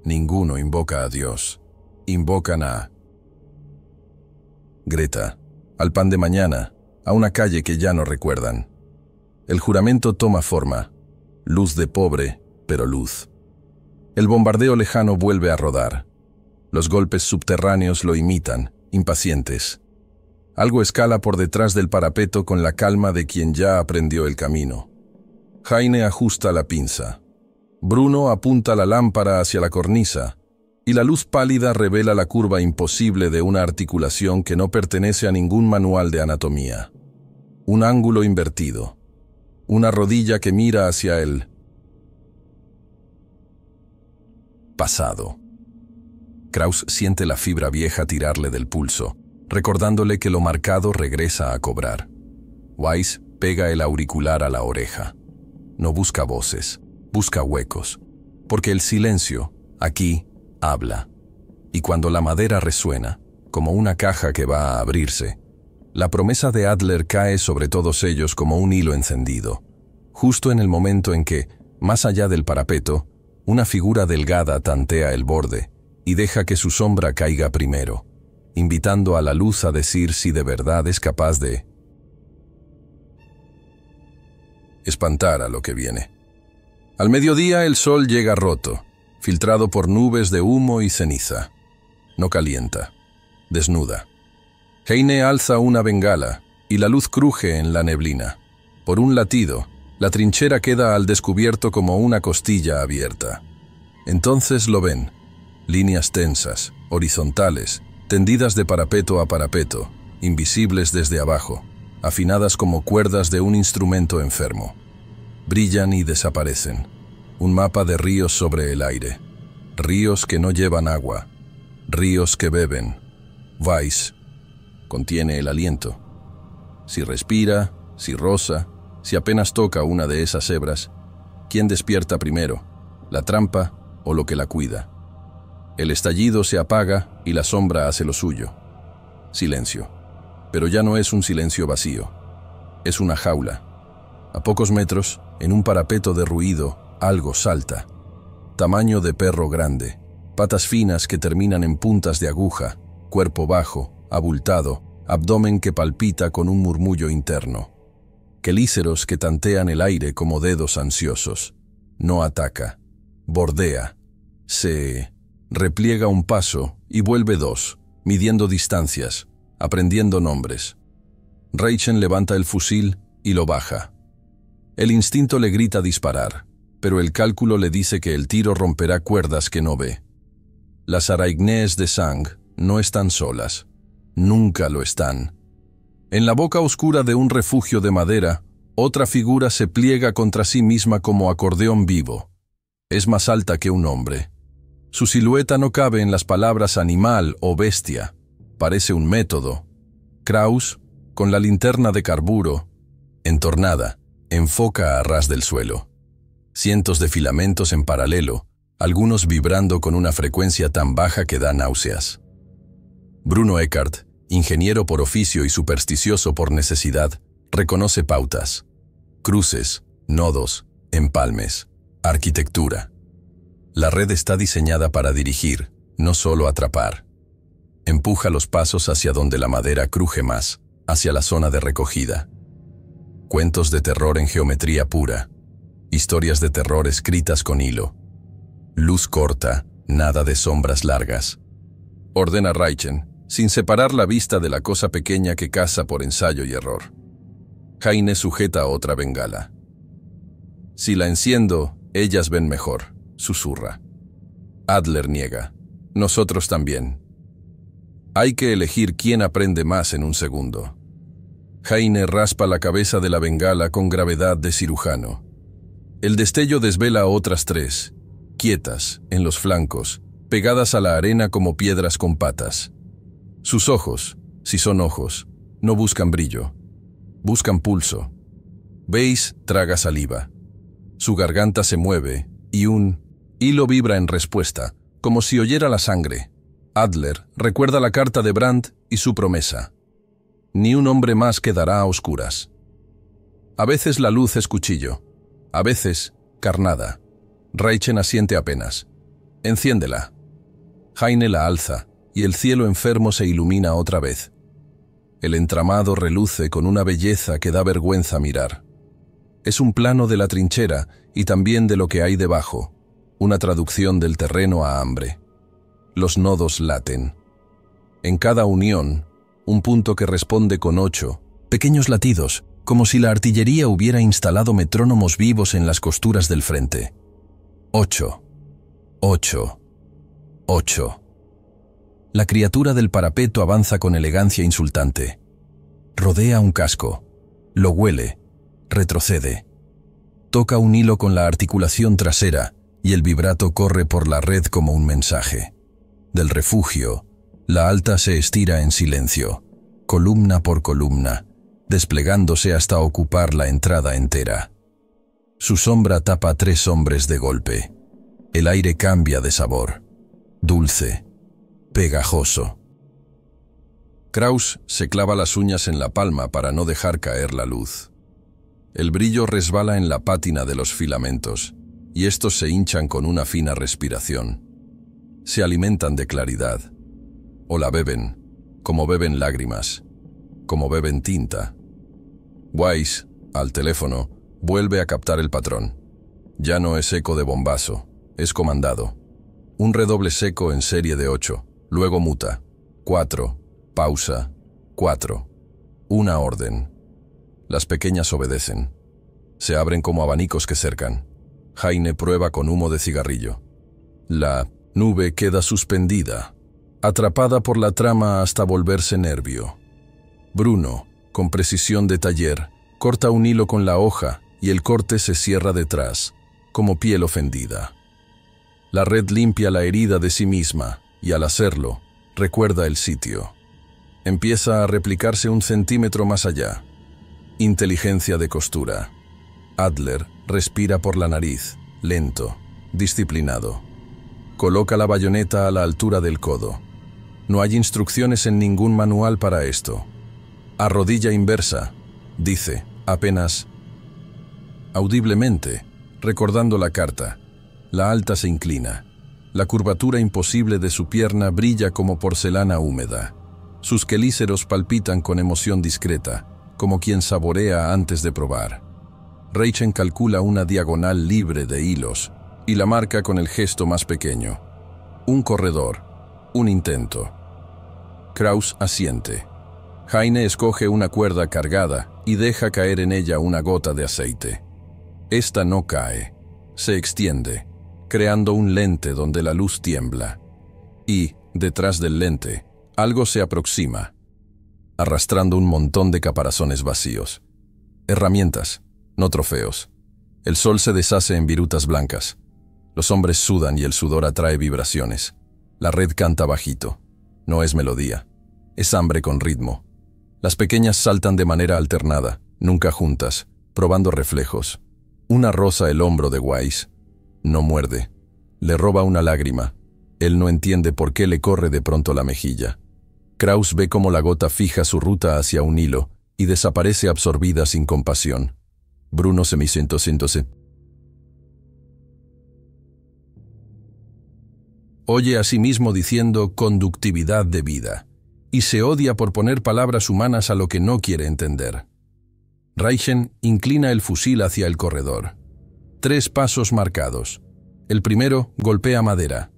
Speaker 1: Ninguno invoca a Dios. Invocan a Greta, al pan de mañana, a una calle que ya no recuerdan. El juramento toma forma. Luz de pobre, pero luz. El bombardeo lejano vuelve a rodar. Los golpes subterráneos lo imitan, impacientes. Algo escala por detrás del parapeto con la calma de quien ya aprendió el camino. Heine ajusta la pinza. Bruno apunta la lámpara hacia la cornisa, y la luz pálida revela la curva imposible de una articulación que no pertenece a ningún manual de anatomía. Un ángulo invertido. Una rodilla que mira hacia él. pasado. Kraus siente la fibra vieja tirarle del pulso, recordándole que lo marcado regresa a cobrar. Weiss pega el auricular a la oreja. No busca voces, busca huecos, porque el silencio, aquí, habla. Y cuando la madera resuena, como una caja que va a abrirse, la promesa de Adler cae sobre todos ellos como un hilo encendido, justo en el momento en que, más allá del parapeto, una figura delgada tantea el borde y deja que su sombra caiga primero, invitando a la luz a decir si de verdad es capaz de espantar a lo que viene. Al mediodía el sol llega roto, filtrado por nubes de humo y ceniza. No calienta, desnuda. Heine alza una bengala y la luz cruje en la neblina. Por un latido, la trinchera queda al descubierto como una costilla abierta. Entonces lo ven, líneas tensas, horizontales, tendidas de parapeto a parapeto, invisibles desde abajo, afinadas como cuerdas de un instrumento enfermo. Brillan y desaparecen. Un mapa de ríos sobre el aire. Ríos que no llevan agua. Ríos que beben. Weiss contiene el aliento. Si respira, si roza, si apenas toca una de esas hebras, ¿quién despierta primero? ¿La trampa o lo que la cuida? El estallido se apaga y la sombra hace lo suyo. Silencio. Pero ya no es un silencio vacío. Es una jaula. A pocos metros, en un parapeto derruido, algo salta. Tamaño de perro grande. Patas finas que terminan en puntas de aguja. Cuerpo bajo, abultado, abdomen que palpita con un murmullo interno. Quelíceros que tantean el aire como dedos ansiosos. No ataca. Bordea. Se repliega un paso y vuelve dos, midiendo distancias, aprendiendo nombres. Reichen levanta el fusil y lo baja. El instinto le grita disparar, pero el cálculo le dice que el tiro romperá cuerdas que no ve. Las araignées de Sang no están solas. Nunca lo están. En la boca oscura de un refugio de madera, otra figura se pliega contra sí misma como acordeón vivo. Es más alta que un hombre. Su silueta no cabe en las palabras animal o bestia. Parece un método. Kraus, con la linterna de carburo, entornada, enfoca a ras del suelo. Cientos de filamentos en paralelo, algunos vibrando con una frecuencia tan baja que da náuseas. Bruno Eckart, ingeniero por oficio y supersticioso por necesidad, reconoce pautas. Cruces, nodos, empalmes, arquitectura. La red está diseñada para dirigir, no solo atrapar. Empuja los pasos hacia donde la madera cruje más, hacia la zona de recogida. Cuentos de terror en geometría pura. Historias de terror escritas con hilo. Luz corta, nada de sombras largas. Ordena Reichen, sin separar la vista de la cosa pequeña que caza por ensayo y error. Heine sujeta otra bengala. Si la enciendo, ellas ven mejor, susurra. Adler niega. Nosotros también. Hay que elegir quién aprende más en un segundo. Heine raspa la cabeza de la bengala con gravedad de cirujano. El destello desvela a otras tres, quietas, en los flancos, pegadas a la arena como piedras con patas. Sus ojos, si son ojos, no buscan brillo, buscan pulso. Weiss traga saliva. Su garganta se mueve y un hilo vibra en respuesta, como si oyera la sangre. Adler recuerda la carta de Brandt y su promesa. Ni un hombre más quedará a oscuras. A veces la luz es cuchillo, a veces carnada. Reichen asiente apenas. Enciéndela. Heine la alza y el cielo enfermo se ilumina otra vez. El entramado reluce con una belleza que da vergüenza mirar. Es un plano de la trinchera y también de lo que hay debajo, una traducción del terreno a hambre. Los nodos laten. En cada unión, un punto que responde con 8 pequeños latidos, como si la artillería hubiera instalado metrónomos vivos en las costuras del frente. 8, 8, 8. La criatura del parapeto avanza con elegancia insultante. Rodea un casco, lo huele, retrocede. Toca un hilo con la articulación trasera y el vibrato corre por la red como un mensaje. Del refugio, la alta se estira en silencio, columna por columna, desplegándose hasta ocupar la entrada entera. Su sombra tapa a 3 hombres de golpe. El aire cambia de sabor. Dulce, pegajoso. Kraus se clava las uñas en la palma para no dejar caer la luz. El brillo resbala en la pátina de los filamentos, y estos se hinchan con una fina respiración. Se alimentan de claridad. O la beben, como beben lágrimas, como beben tinta. Weiss, al teléfono, vuelve a captar el patrón. Ya no es eco de bombazo, es comandado. Un redoble seco en serie de 8, luego muta. 4, pausa, 4. Una orden. Las pequeñas obedecen. Se abren como abanicos que cercan. Heine prueba con humo de cigarrillo. La nube queda suspendida, atrapada por la trama hasta volverse nervio. Bruno, con precisión de taller, corta un hilo con la hoja y el corte se cierra detrás, como piel ofendida. La red limpia la herida de sí misma y al hacerlo, recuerda el sitio. Empieza a replicarse 1 centímetro más allá. Inteligencia de costura. Adler respira por la nariz, lento, disciplinado. Coloca la bayoneta a la altura del codo. No hay instrucciones en ningún manual para esto. A rodilla inversa, dice, apenas audiblemente, recordando la carta. La alta se inclina. La curvatura imposible de su pierna brilla como porcelana húmeda. Sus quelíceros palpitan con emoción discreta, como quien saborea antes de probar. Reichen calcula una diagonal libre de hilos y la marca con el gesto más pequeño. Un corredor, un intento. Kraus asiente. Heine escoge una cuerda cargada y deja caer en ella una gota de aceite. Esta no cae, se extiende, creando un lente donde la luz tiembla. Y, detrás del lente, algo se aproxima, arrastrando un montón de caparazones vacíos. Herramientas, no trofeos. El sol se deshace en virutas blancas. Los hombres sudan y el sudor atrae vibraciones. La red canta bajito. No es melodía. Es hambre con ritmo. Las pequeñas saltan de manera alternada, nunca juntas, probando reflejos. Una roza el hombro de Weiss. No muerde. Le roba una lágrima. Él no entiende por qué le corre de pronto la mejilla. Kraus ve cómo la gota fija su ruta hacia un hilo y desaparece absorbida sin compasión. Bruno se sentóse. Oye a sí mismo diciendo conductividad de vida, y se odia por poner palabras humanas a lo que no quiere entender. Reichen inclina el fusil hacia el corredor. 3 pasos marcados. El primero golpea madera.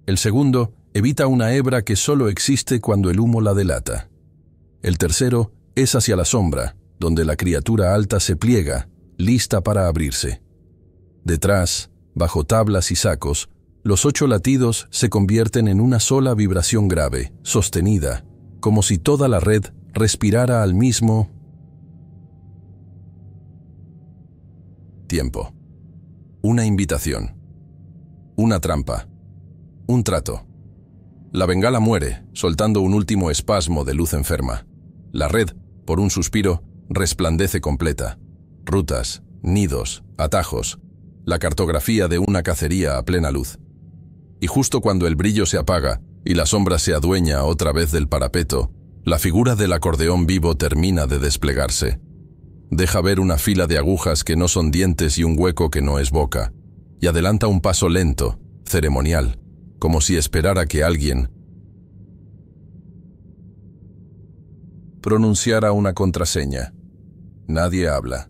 Speaker 1: El segundo evita una hebra que solo existe cuando el humo la delata. El tercero es hacia la sombra, donde la criatura alta se pliega, lista para abrirse. Detrás, bajo tablas y sacos, los 8 latidos se convierten en una sola vibración grave, sostenida, como si toda la red respirara al mismo tiempo. Una invitación. Una trampa. Un trato. La bengala muere, soltando un último espasmo de luz enferma. La red, por un suspiro, resplandece completa. Rutas, nidos, atajos, la cartografía de una cacería a plena luz. Y justo cuando el brillo se apaga y la sombra se adueña otra vez del parapeto, la figura del acordeón vivo termina de desplegarse. Deja ver una fila de agujas que no son dientes y un hueco que no es boca, y adelanta un paso lento, ceremonial, como si esperara que alguien pronunciara una contraseña. Nadie habla.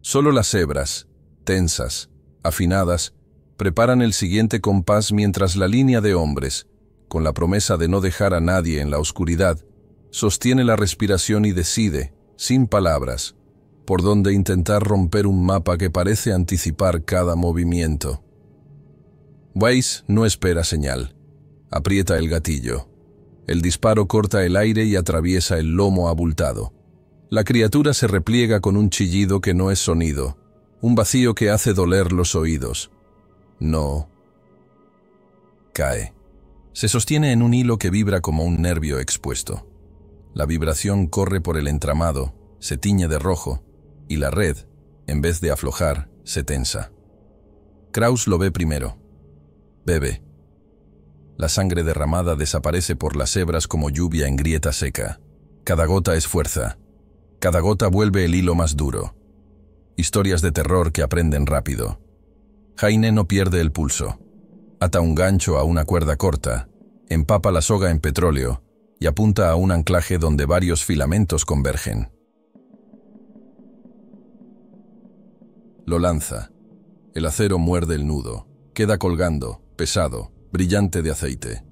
Speaker 1: Solo las hebras, tensas, afinadas, preparan el siguiente compás mientras la línea de hombres, con la promesa de no dejar a nadie en la oscuridad, sostiene la respiración y decide, sin palabras, por dónde intentar romper un mapa que parece anticipar cada movimiento. Weiss no espera señal. Aprieta el gatillo. El disparo corta el aire y atraviesa el lomo abultado. La criatura se repliega con un chillido que no es sonido, un vacío que hace doler los oídos. No. Cae. Se sostiene en un hilo que vibra como un nervio expuesto. La vibración corre por el entramado, se tiñe de rojo, y la red, en vez de aflojar, se tensa. Kraus lo ve primero. Bebe. La sangre derramada desaparece por las hebras como lluvia en grieta seca. Cada gota es fuerza. Cada gota vuelve el hilo más duro. Historias de terror que aprenden rápido. Heine no pierde el pulso. Ata un gancho a una cuerda corta, empapa la soga en petróleo y apunta a un anclaje donde varios filamentos convergen. Lo lanza. El acero muerde el nudo. Queda colgando, pesado, brillante de aceite.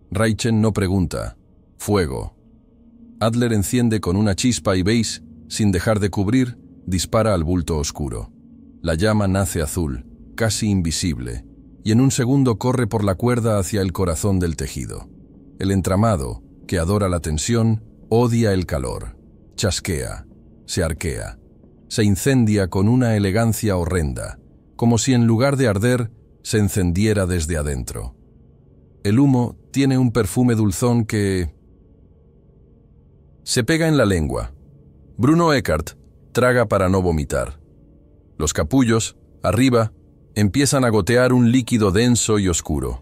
Speaker 1: Raichen no pregunta. Fuego. Adler enciende con una chispa y veis, sin dejar de cubrir, dispara al bulto oscuro. La llama nace azul, casi invisible, y en un segundo corre por la cuerda hacia el corazón del tejido. El entramado, que adora la tensión, odia el calor. Chasquea, se arquea, se incendia con una elegancia horrenda, como si en lugar de arder, se encendiera desde adentro. El humo tiene un perfume dulzón que se pega en la lengua. Bruno Eckart traga para no vomitar. Los capullos, arriba, empiezan a gotear un líquido denso y oscuro.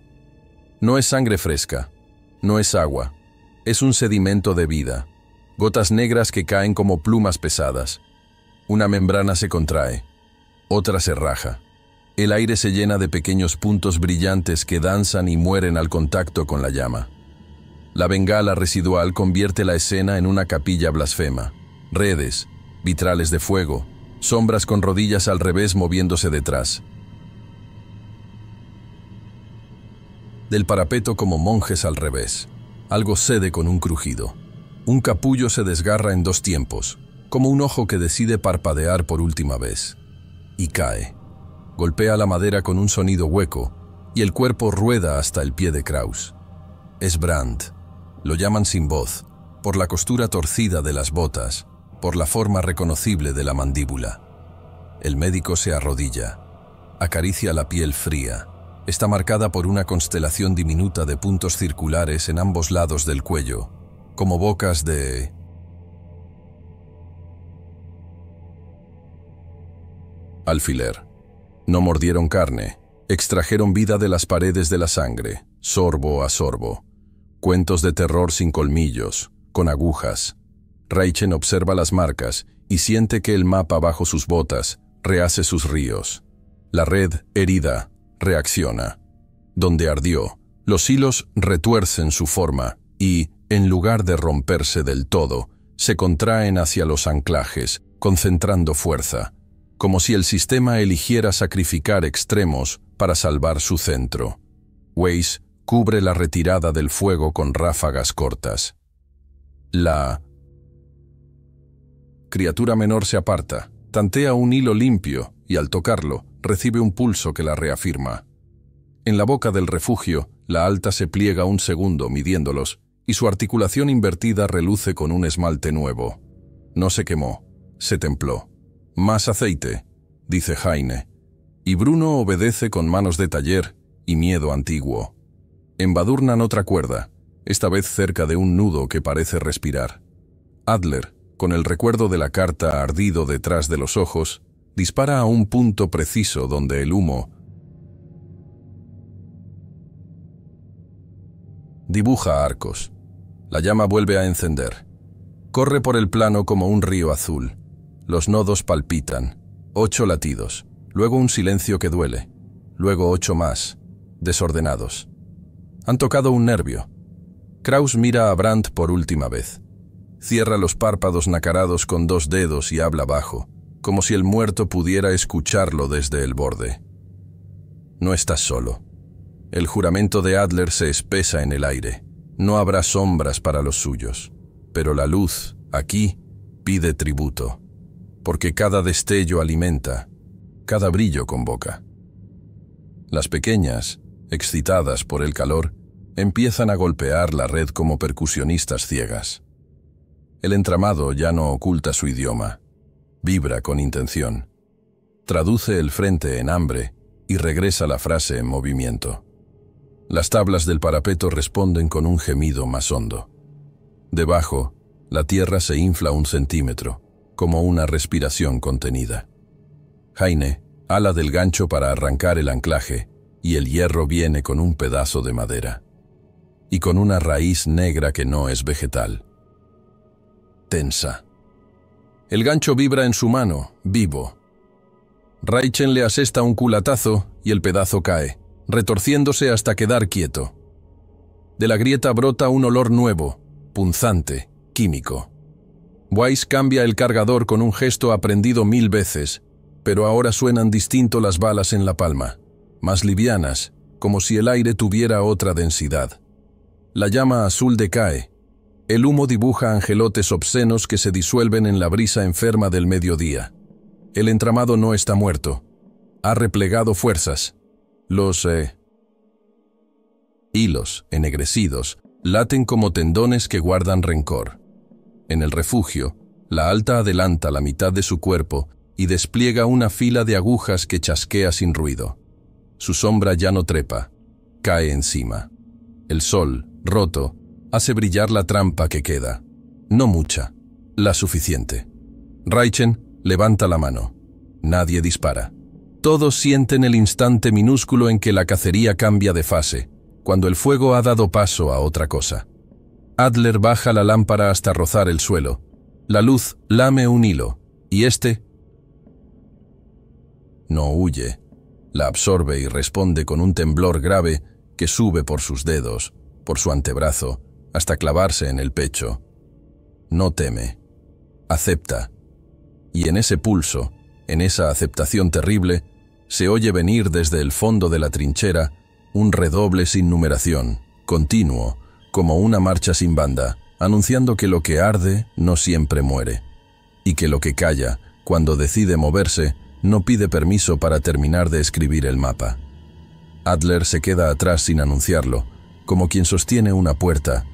Speaker 1: No es sangre fresca, no es agua, es un sedimento de vida, gotas negras que caen como plumas pesadas. Una membrana se contrae, otra se raja. El aire se llena de pequeños puntos brillantes que danzan y mueren al contacto con la llama. La bengala residual convierte la escena en una capilla blasfema. Redes, vitrales de fuego, sombras con rodillas al revés moviéndose detrás. Del parapeto como monjes al revés. Algo cede con un crujido. Un capullo se desgarra en dos tiempos, como un ojo que decide parpadear por última vez. Y cae. Golpea la madera con un sonido hueco, y el cuerpo rueda hasta el pie de Kraus. Es Brandt. Lo llaman sin voz, por la costura torcida de las botas, por la forma reconocible de la mandíbula. El médico se arrodilla. Acaricia la piel fría. Está marcada por una constelación diminuta de puntos circulares en ambos lados del cuello, como bocas de alfiler. No mordieron carne, extrajeron vida de las paredes de la sangre, sorbo a sorbo. Cuentos de terror sin colmillos, con agujas. Raichen observa las marcas y siente que el mapa bajo sus botas rehace sus ríos. La red, herida, reacciona. Donde ardió, los hilos retuercen su forma y, en lugar de romperse del todo, se contraen hacia los anclajes, concentrando fuerza, como si el sistema eligiera sacrificar extremos para salvar su centro. Weiss cubre la retirada del fuego con ráfagas cortas. La criatura menor se aparta, tantea un hilo limpio y al tocarlo, recibe un pulso que la reafirma. En la boca del refugio, la alta se pliega un segundo midiéndolos y su articulación invertida reluce con un esmalte nuevo. No se quemó, se templó. Más aceite, dice Heine, y Bruno obedece con manos de taller y miedo antiguo. Embadurnan otra cuerda, esta vez cerca de un nudo que parece respirar. Adler, con el recuerdo de la carta ardido detrás de los ojos, dispara a un punto preciso donde el humo dibuja arcos. La llama vuelve a encender. Corre por el plano como un río azul. Los nodos palpitan. 8 latidos. Luego un silencio que duele. Luego 8 más, desordenados. Han tocado un nervio. Kraus mira a Brandt por última vez. Cierra los párpados nacarados con 2 dedos y habla bajo, como si el muerto pudiera escucharlo desde el borde. No estás solo. El juramento de Adler se espesa en el aire. No habrá sombras para los suyos. Pero la luz, aquí, pide tributo. Porque cada destello alimenta, cada brillo convoca. Las pequeñas, excitadas por el calor, empiezan a golpear la red como percusionistas ciegas. El entramado ya no oculta su idioma. Vibra con intención. Traduce el frente en hambre y regresa la frase en movimiento. Las tablas del parapeto responden con un gemido más hondo. Debajo, la tierra se infla 1 centímetro, como una respiración contenida. Heine ala del gancho para arrancar el anclaje, y el hierro viene con un pedazo de madera. Y con una raíz negra que no es vegetal. Tensa. El gancho vibra en su mano, vivo. Raichen le asesta un culatazo y el pedazo cae, retorciéndose hasta quedar quieto. De la grieta brota un olor nuevo, punzante, químico. Weiss cambia el cargador con un gesto aprendido 1000 veces, pero ahora suenan distinto las balas en la palma, más livianas, como si el aire tuviera otra densidad. La llama azul decae. El humo dibuja angelotes obscenos que se disuelven en la brisa enferma del mediodía. El entramado no está muerto. Ha replegado fuerzas. Los hilos, ennegrecidos, laten como tendones que guardan rencor. En el refugio, la alta adelanta la mitad de su cuerpo y despliega una fila de agujas que chasquea sin ruido. Su sombra ya no trepa, cae encima. El sol, roto, hace brillar la trampa que queda. No mucha, la suficiente. Raichen levanta la mano. Nadie dispara. Todos sienten el instante minúsculo en que la cacería cambia de fase, cuando el fuego ha dado paso a otra cosa. Adler baja la lámpara hasta rozar el suelo. La luz lame un hilo, y este no huye. La absorbe y responde con un temblor grave que sube por sus dedos, por su antebrazo, hasta clavarse en el pecho. No teme. Acepta. Y en ese pulso, en esa aceptación terrible, se oye venir desde el fondo de la trinchera un redoble sin numeración, continuo, como una marcha sin banda, anunciando que lo que arde no siempre muere, y que lo que calla, cuando decide moverse, no pide permiso para terminar de escribir el mapa. Adler se queda atrás sin anunciarlo, como quien sostiene una puerta,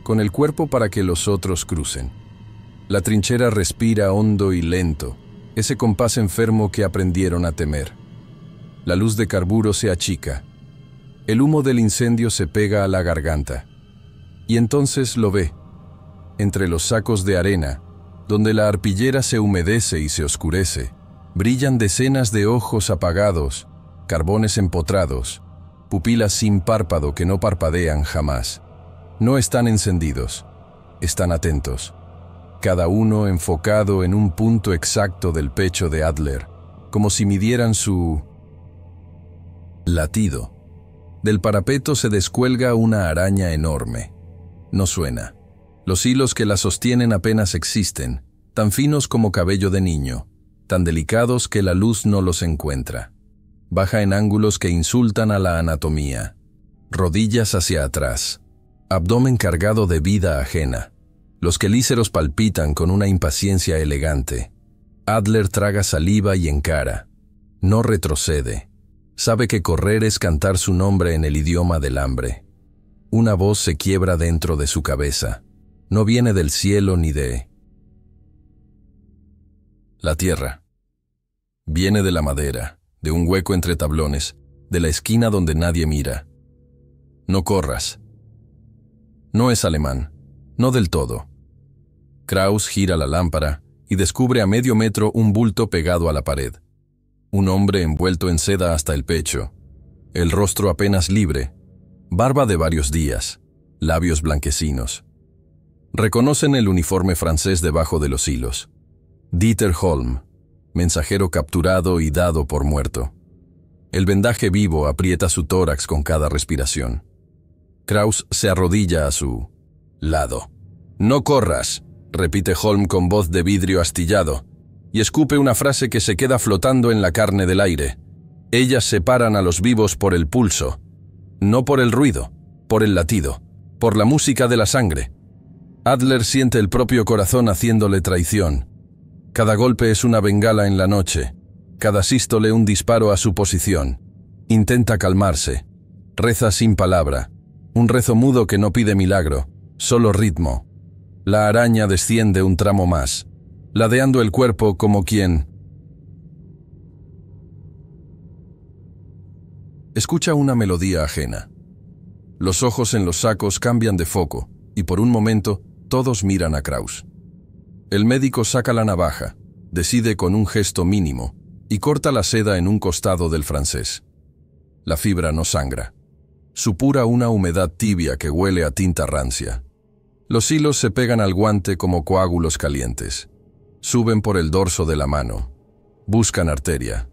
Speaker 1: con el cuerpo para que los otros crucen. La trinchera respira hondo y lento, ese compás enfermo que aprendieron a temer. La luz de carburo se achica. El humo del incendio se pega a la garganta. Y entonces lo ve, entre los sacos de arena, donde la arpillera se humedece y se oscurece, brillan decenas de ojos apagados, carbones empotrados, pupilas sin párpado que no parpadean jamás. No están encendidos, están atentos, cada uno enfocado en un punto exacto del pecho de Adler, como si midieran su latido. Del parapeto se descuelga una araña enorme. No suena. Los hilos que la sostienen apenas existen, tan finos como cabello de niño, tan delicados que la luz no los encuentra. Baja en ángulos que insultan a la anatomía. Rodillas hacia atrás. Abdomen cargado de vida ajena. Los quelíceros palpitan con una impaciencia elegante. Adler traga saliva y encara. No retrocede. Sabe que correr es cantar su nombre en el idioma del hambre. Una voz se quiebra dentro de su cabeza. No viene del cielo ni de la tierra. Viene de la madera, de un hueco entre tablones, de la esquina donde nadie mira. No corras. No es alemán, no del todo. Kraus gira la lámpara y descubre a medio metro un bulto pegado a la pared. Un hombre envuelto en seda hasta el pecho, el rostro apenas libre, barba de varios días, labios blanquecinos. Reconocen el uniforme francés debajo de los hilos. Dieter Holm, mensajero capturado y dado por muerto. El vendaje vivo aprieta su tórax con cada respiración. Kraus se arrodilla a su lado. «No corras», repite Holm con voz de vidrio astillado, y escupe una frase que se queda flotando en la carne del aire. Ellas separan a los vivos por el pulso, no por el ruido, por el latido, por la música de la sangre. Adler siente el propio corazón haciéndole traición. Cada golpe es una bengala en la noche, cada sístole un disparo a su posición. Intenta calmarse, reza sin palabra, un rezo mudo que no pide milagro, solo ritmo. La araña desciende un tramo más, ladeando el cuerpo como quien Escucha una melodía ajena. Los ojos en los sacos cambian de foco, y por un momento todos miran a Kraus. El médico saca la navaja, decide con un gesto mínimo, y corta la seda en un costado del francés. La fibra no sangra. Supura una humedad tibia que huele a tinta rancia. Los hilos se pegan al guante como coágulos calientes. Suben por el dorso de la mano. Buscan arteria.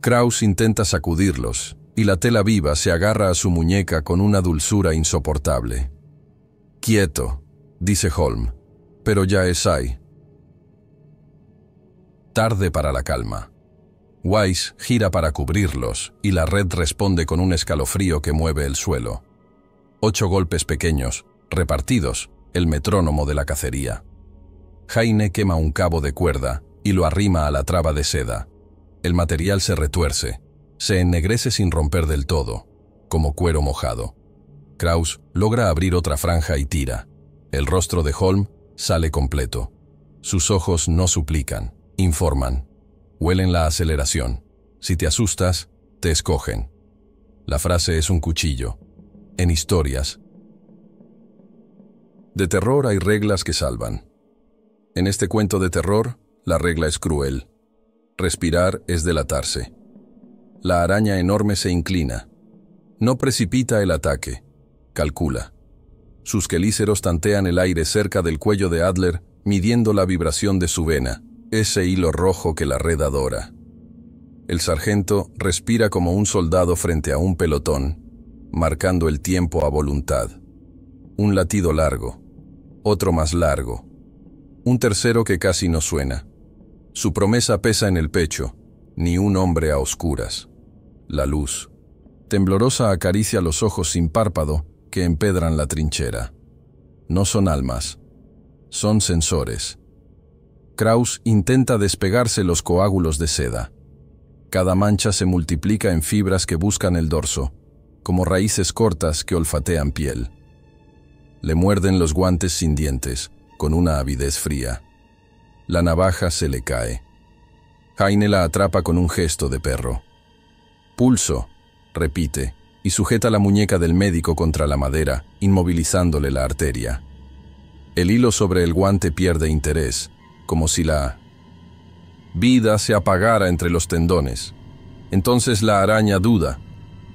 Speaker 1: Kraus intenta sacudirlos, y la tela viva se agarra a su muñeca con una dulzura insoportable. «Quieto», dice Holm, pero ya es ahí. Tarde para la calma. Weiss gira para cubrirlos, y la red responde con un escalofrío que mueve el suelo. 8 golpes pequeños, repartidos, el metrónomo de la cacería. Heine quema un cabo de cuerda y lo arrima a la traba de seda. El material se retuerce, se ennegrece sin romper del todo, como cuero mojado. Kraus logra abrir otra franja y tira. El rostro de Holm sale completo. Sus ojos no suplican, informan. Huelen la aceleración. Si te asustas, te escogen. La frase es un cuchillo. En historias. De terror hay reglas que salvan. En este cuento de terror, la regla es cruel. Respirar es delatarse. La araña enorme se inclina. No precipita el ataque. Calcula. Sus quelíceros tantean el aire cerca del cuello de Adler, midiendo la vibración de su vena, ese hilo rojo que la red adora. El sargento respira como un soldado frente a un pelotón, marcando el tiempo a voluntad. Un latido largo, otro más largo, un tercero que casi no suena. Su promesa pesa en el pecho, ni un hombre a oscuras. La luz, temblorosa, acaricia los ojos sin párpado que empedran la trinchera. No son almas, son sensores. Kraus intenta despegarse los coágulos de seda. Cada mancha se multiplica en fibras que buscan el dorso, como raíces cortas que olfatean piel. Le muerden los guantes sin dientes, con una avidez fría. La navaja se le cae. Heine la atrapa con un gesto de perro. «Pulso», repite, y sujeta la muñeca del médico contra la madera, inmovilizándole la arteria. El hilo sobre el guante pierde interés, como si la vida se apagara entre los tendones. Entonces la araña duda.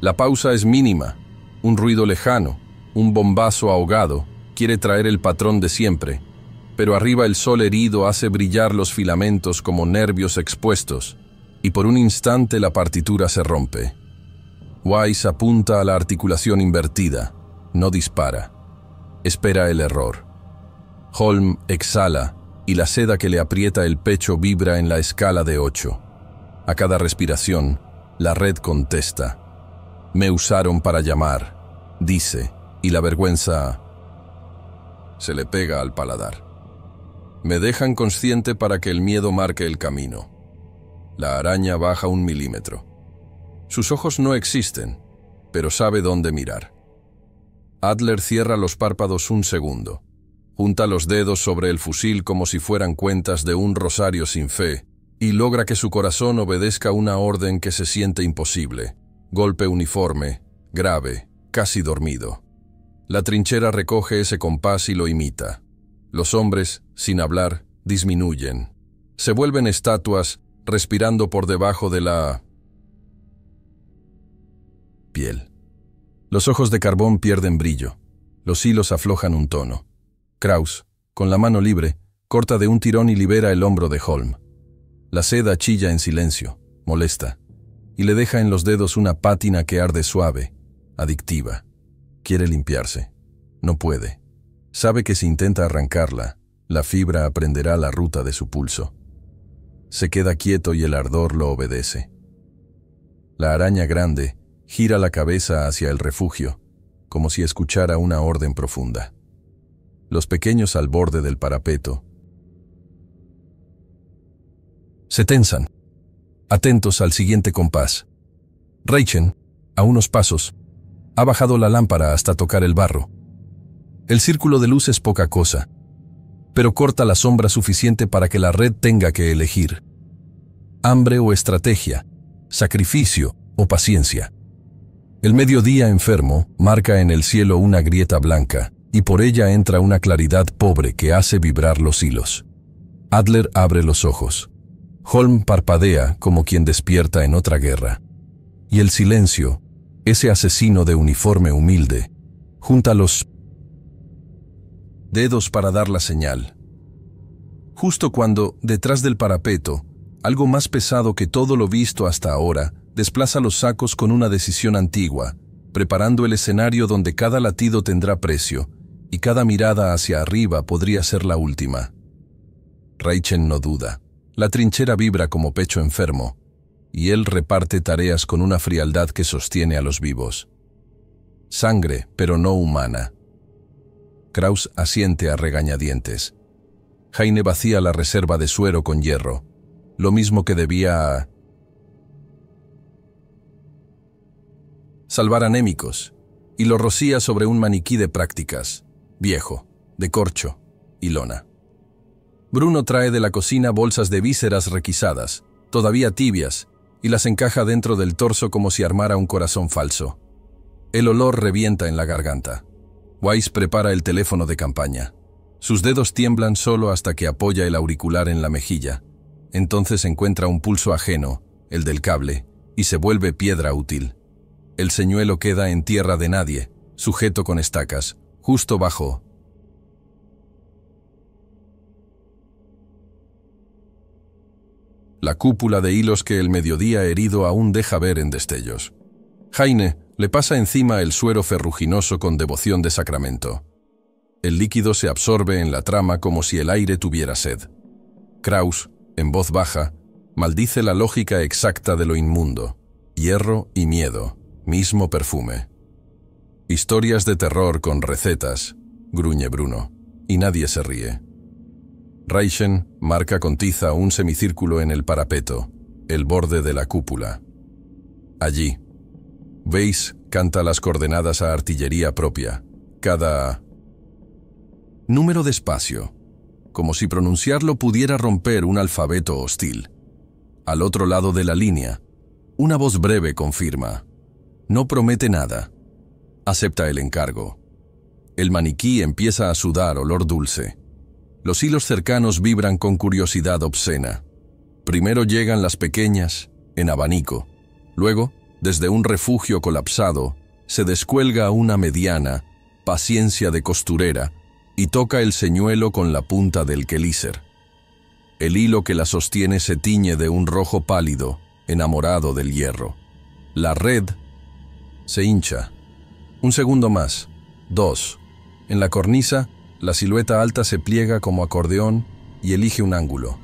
Speaker 1: La pausa es mínima. Un ruido lejano, un bombazo ahogado, quiere traer el patrón de siempre. Pero arriba el sol herido hace brillar los filamentos como nervios expuestos, y por un instante la partitura se rompe. Weiss apunta a la articulación invertida, no dispara. Espera el error. Holm exhala, y la seda que le aprieta el pecho vibra en la escala de 8. A cada respiración, la red contesta. «Me usaron para llamar», dice, y la vergüenza se le pega al paladar. «Me dejan consciente para que el miedo marque el camino». La araña baja 1 milímetro. Sus ojos no existen, pero sabe dónde mirar. Adler cierra los párpados un segundo. Junta los dedos sobre el fusil como si fueran cuentas de un rosario sin fe, y logra que su corazón obedezca una orden que se siente imposible. Golpe uniforme, grave, casi dormido. La trinchera recoge ese compás y lo imita. Los hombres, sin hablar, disminuyen. Se vuelven estatuas, respirando por debajo de la piel. Los ojos de carbón pierden brillo. Los hilos aflojan un tono. Kraus, con la mano libre, corta de un tirón y libera el hombro de Holm. La seda chilla en silencio, molesta, y le deja en los dedos una pátina que arde suave, adictiva. Quiere limpiarse. No puede. Sabe que si intenta arrancarla, la fibra aprenderá la ruta de su pulso. Se queda quieto y el ardor lo obedece. La araña grande gira la cabeza hacia el refugio, como si escuchara una orden profunda. Los pequeños al borde del parapeto se tensan, atentos al siguiente compás. Reichen, a unos pasos, ha bajado la lámpara hasta tocar el barro. El círculo de luz es poca cosa, pero corta la sombra suficiente para que la red tenga que elegir. Hambre o estrategia, sacrificio o paciencia. El mediodía enfermo marca en el cielo una grieta blanca, y por ella entra una claridad pobre que hace vibrar los hilos. Adler abre los ojos. Holm parpadea como quien despierta en otra guerra. Y el silencio, ese asesino de uniforme humilde, junta los dedos para dar la señal. Justo cuando, detrás del parapeto, algo más pesado que todo lo visto hasta ahora, desplaza los sacos con una decisión antigua, preparando el escenario donde cada latido tendrá precio, y cada mirada hacia arriba podría ser la última. Reichen no duda. La trinchera vibra como pecho enfermo, y él reparte tareas con una frialdad que sostiene a los vivos. Sangre, pero no humana. Kraus asiente a regañadientes. Heine vacía la reserva de suero con hierro, lo mismo que debía salvar anémicos, y lo rocía sobre un maniquí de prácticas, viejo, de corcho y lona. Bruno trae de la cocina bolsas de vísceras requisadas, todavía tibias, y las encaja dentro del torso como si armara un corazón falso. El olor revienta en la garganta. Weiss prepara el teléfono de campaña. Sus dedos tiemblan solo hasta que apoya el auricular en la mejilla. Entonces encuentra un pulso ajeno, el del cable, y se vuelve piedra útil. El señuelo queda en tierra de nadie, sujeto con estacas, justo bajo la cúpula de hilos que el mediodía herido aún deja ver en destellos. Heine le pasa encima el suero ferruginoso con devoción de sacramento. El líquido se absorbe en la trama como si el aire tuviera sed. Kraus, en voz baja, maldice la lógica exacta de lo inmundo. Hierro y miedo, mismo perfume. Historias de terror con recetas, gruñe Bruno, y nadie se ríe. Reichen marca con tiza un semicírculo en el parapeto, el borde de la cúpula. Allí, Weiss canta las coordenadas a artillería propia, cada número de espacio, como si pronunciarlo pudiera romper un alfabeto hostil. Al otro lado de la línea, una voz breve confirma. No promete nada. Acepta el encargo. El maniquí empieza a sudar olor dulce. Los hilos cercanos vibran con curiosidad obscena. Primero llegan las pequeñas, en abanico. Luego, desde un refugio colapsado, se descuelga una mediana, paciencia de costurera, y toca el señuelo con la punta del quelícer. El hilo que la sostiene se tiñe de un rojo pálido, enamorado del hierro. La red se hincha. Un segundo más. 2. En la cornisa, la silueta alta se pliega como acordeón y elige un ángulo.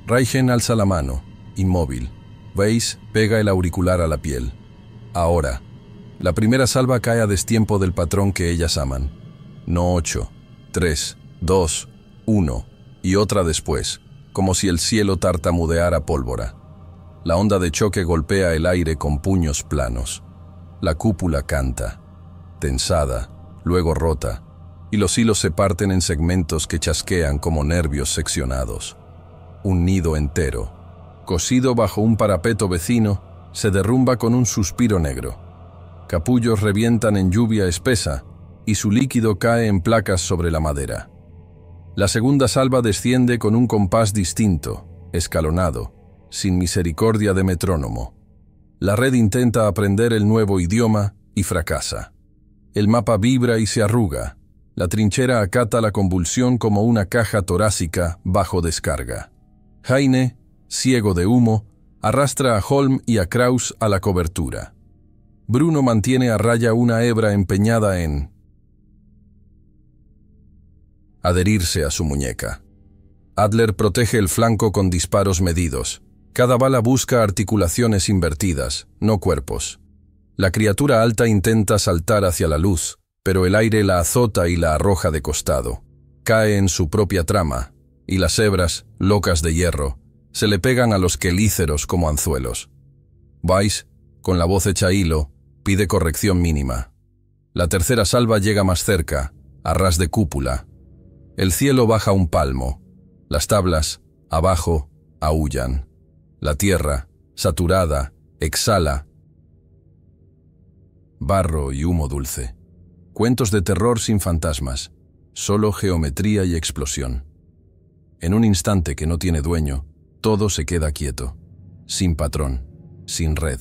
Speaker 1: Reichen alza la mano, inmóvil. Weiss pega el auricular a la piel. Ahora. La primera salva cae a destiempo del patrón que ellas aman. No 8, 3, 2, 1, y otra después, como si el cielo tartamudeara pólvora. La onda de choque golpea el aire con puños planos. La cúpula canta, tensada, luego rota, y los hilos se parten en segmentos que chasquean como nervios seccionados. Un nido entero, cosido bajo un parapeto vecino, se derrumba con un suspiro negro. Capullos revientan en lluvia espesa, y su líquido cae en placas sobre la madera. La segunda salva desciende con un compás distinto, escalonado, sin misericordia de metrónomo. La red intenta aprender el nuevo idioma y fracasa. El mapa vibra y se arruga. La trinchera acata la convulsión como una caja torácica bajo descarga. Heine, ciego de humo, arrastra a Holm y a Kraus a la cobertura. Bruno mantiene a raya una hebra empeñada en adherirse a su muñeca. Adler protege el flanco con disparos medidos. Cada bala busca articulaciones invertidas, no cuerpos. La criatura alta intenta saltar hacia la luz, pero el aire la azota y la arroja de costado. Cae en su propia trama, y las hebras, locas de hierro, se le pegan a los quelíceros como anzuelos. Weiss, con la voz hecha hilo, pide corrección mínima. La tercera salva llega más cerca, a ras de cúpula. El cielo baja un palmo. Las tablas, abajo, aúllan. La tierra, saturada, exhala. barro y humo dulce. Cuentos de terror sin fantasmas, solo geometría y explosión. En un instante que no tiene dueño, todo se queda quieto, sin patrón, sin red.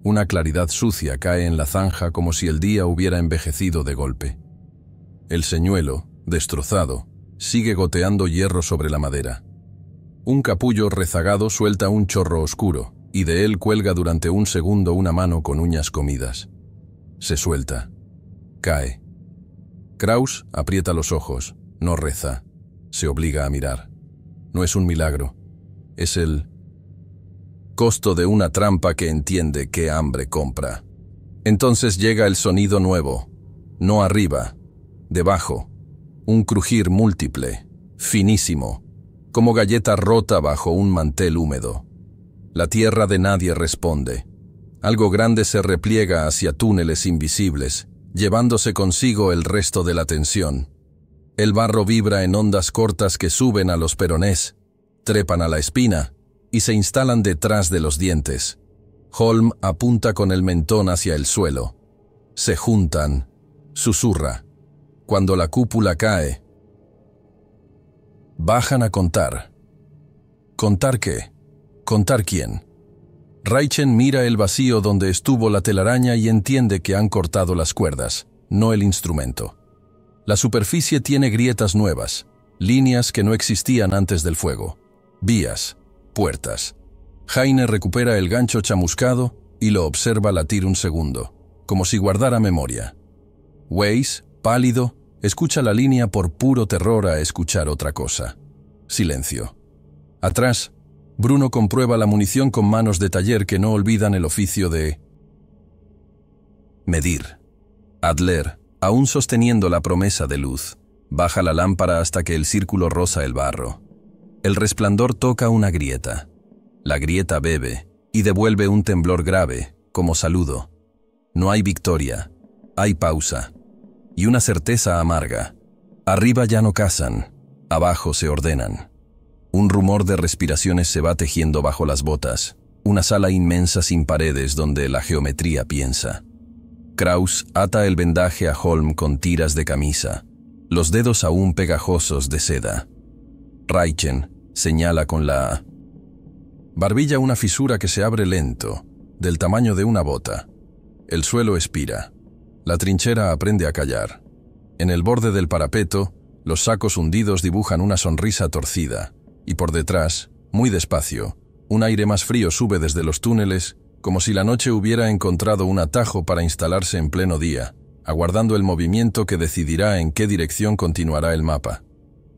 Speaker 1: Una claridad sucia cae en la zanja como si el día hubiera envejecido de golpe. El señuelo, destrozado, sigue goteando hierro sobre la madera. Un capullo rezagado suelta un chorro oscuro, y de él cuelga durante un segundo una mano con uñas comidas. Se suelta. Cae. Kraus aprieta los ojos, no reza, se obliga a mirar. No es un milagro, es el costo de una trampa que entiende qué hambre compra. Entonces llega el sonido nuevo, no arriba, debajo, un crujir múltiple, finísimo, como galleta rota bajo un mantel húmedo. La tierra de nadie responde. Algo grande se repliega hacia túneles invisibles, llevándose consigo el resto de la tensión. El barro vibra en ondas cortas que suben a los peronés, trepan a la espina y se instalan detrás de los dientes. Holm apunta con el mentón hacia el suelo. Se juntan, susurra. Cuando la cúpula cae, bajan a contar. ¿Contar qué? ¿Contar quién? Raichen mira el vacío donde estuvo la telaraña y entiende que han cortado las cuerdas, no el instrumento. La superficie tiene grietas nuevas, líneas que no existían antes del fuego. Vías, puertas. Heine recupera el gancho chamuscado y lo observa latir un segundo, como si guardara memoria. Weiss, pálido, escucha la línea por puro terror a escuchar otra cosa. Silencio. Atrás, Bruno comprueba la munición con manos de taller que no olvidan el oficio de medir. Adler, aún sosteniendo la promesa de luz, baja la lámpara hasta que el círculo roza el barro. El resplandor toca una grieta. La grieta bebe y devuelve un temblor grave, como saludo. No hay victoria, hay pausa. Y una certeza amarga. Arriba ya no cazan, abajo se ordenan. Un rumor de respiraciones se va tejiendo bajo las botas, una sala inmensa sin paredes donde la geometría piensa. Kraus ata el vendaje a Holm con tiras de camisa, los dedos aún pegajosos de seda. Raichen señala con la barbilla una fisura que se abre lento, del tamaño de una bota. El suelo expira. La trinchera aprende a callar. En el borde del parapeto, los sacos hundidos dibujan una sonrisa torcida, y por detrás, muy despacio, un aire más frío sube desde los túneles, como si la noche hubiera encontrado un atajo para instalarse en pleno día, aguardando el movimiento que decidirá en qué dirección continuará el mapa.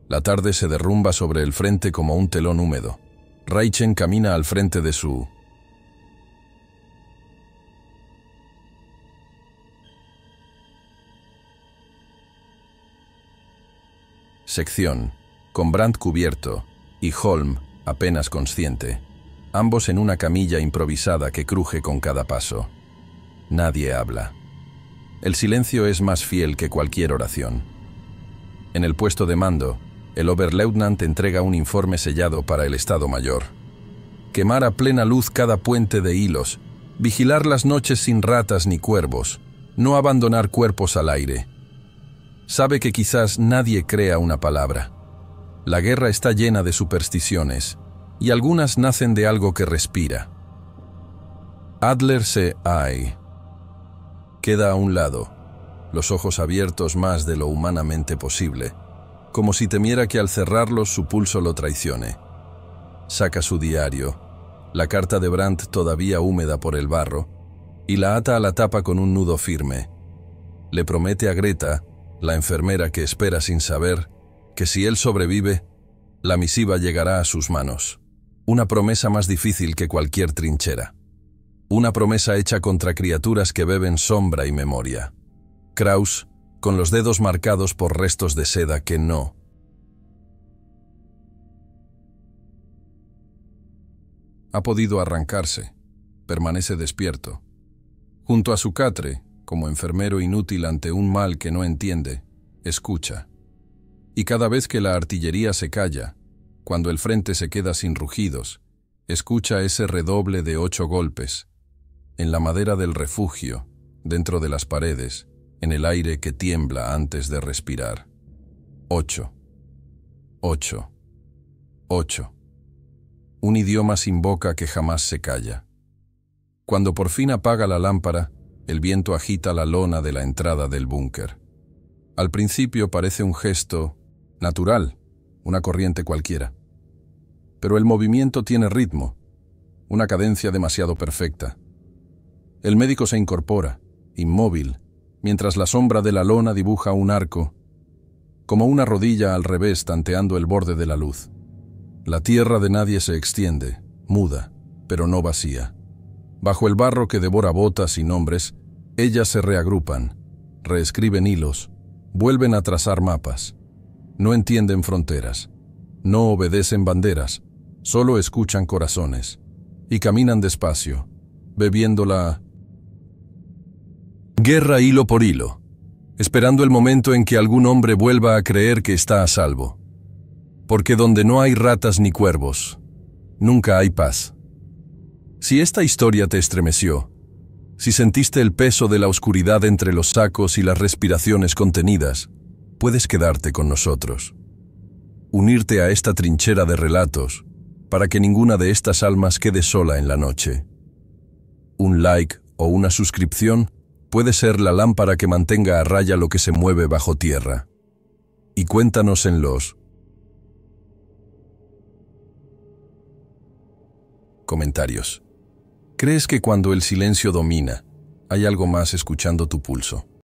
Speaker 1: La tarde se derrumba sobre el frente como un telón húmedo. Raichen camina al frente de su sección, con Brandt cubierto y Holm apenas consciente, ambos en una camilla improvisada que cruje con cada paso. Nadie habla. El silencio es más fiel que cualquier oración. En el puesto de mando, el Oberleutnant entrega un informe sellado para el Estado Mayor. Quemar a plena luz cada puente de hilos, vigilar las noches sin ratas ni cuervos, no abandonar cuerpos al aire. Sabe que quizás nadie crea una palabra. La guerra está llena de supersticiones, y algunas nacen de algo que respira. Adler se queda a un lado, los ojos abiertos más de lo humanamente posible, como si temiera que al cerrarlos su pulso lo traicione. Saca su diario, la carta de Brandt todavía húmeda por el barro, y la ata a la tapa con un nudo firme. Le promete a Greta, la enfermera que espera sin saber, que si él sobrevive, la misiva llegará a sus manos. Una promesa más difícil que cualquier trinchera. Una promesa hecha contra criaturas que beben sombra y memoria. Kraus, con los dedos marcados por restos de seda que no ha podido arrancarse, permanece despierto. Junto a su catre, como enfermero inútil ante un mal que no entiende, escucha. Y cada vez que la artillería se calla, cuando el frente se queda sin rugidos, escucha ese redoble de 8 golpes, en la madera del refugio, dentro de las paredes, en el aire que tiembla antes de respirar. 8. 8. 8. Un idioma sin boca que jamás se calla. Cuando por fin apaga la lámpara, el viento agita la lona de la entrada del búnker. Al principio parece un gesto natural, una corriente cualquiera. Pero el movimiento tiene ritmo, una cadencia demasiado perfecta. El médico se incorpora, inmóvil, mientras la sombra de la lona dibuja un arco, como una rodilla al revés tanteando el borde de la luz. La tierra de nadie se extiende, muda, pero no vacía. Bajo el barro que devora botas y nombres, ellas se reagrupan, reescriben hilos, vuelven a trazar mapas. No entienden fronteras, no obedecen banderas, solo escuchan corazones, y caminan despacio, bebiendo la guerra hilo por hilo, esperando el momento en que algún hombre vuelva a creer que está a salvo. Porque donde no hay ratas ni cuervos, nunca hay paz. Si esta historia te estremeció, si sentiste el peso de la oscuridad entre los sacos y las respiraciones contenidas, puedes quedarte con nosotros. Unirte a esta trinchera de relatos, para que ninguna de estas almas quede sola en la noche. Un like o una suscripción puede ser la lámpara que mantenga a raya lo que se mueve bajo tierra. Y cuéntanos en los comentarios. ¿Crees que cuando el silencio domina, hay algo más escuchando tu pulso?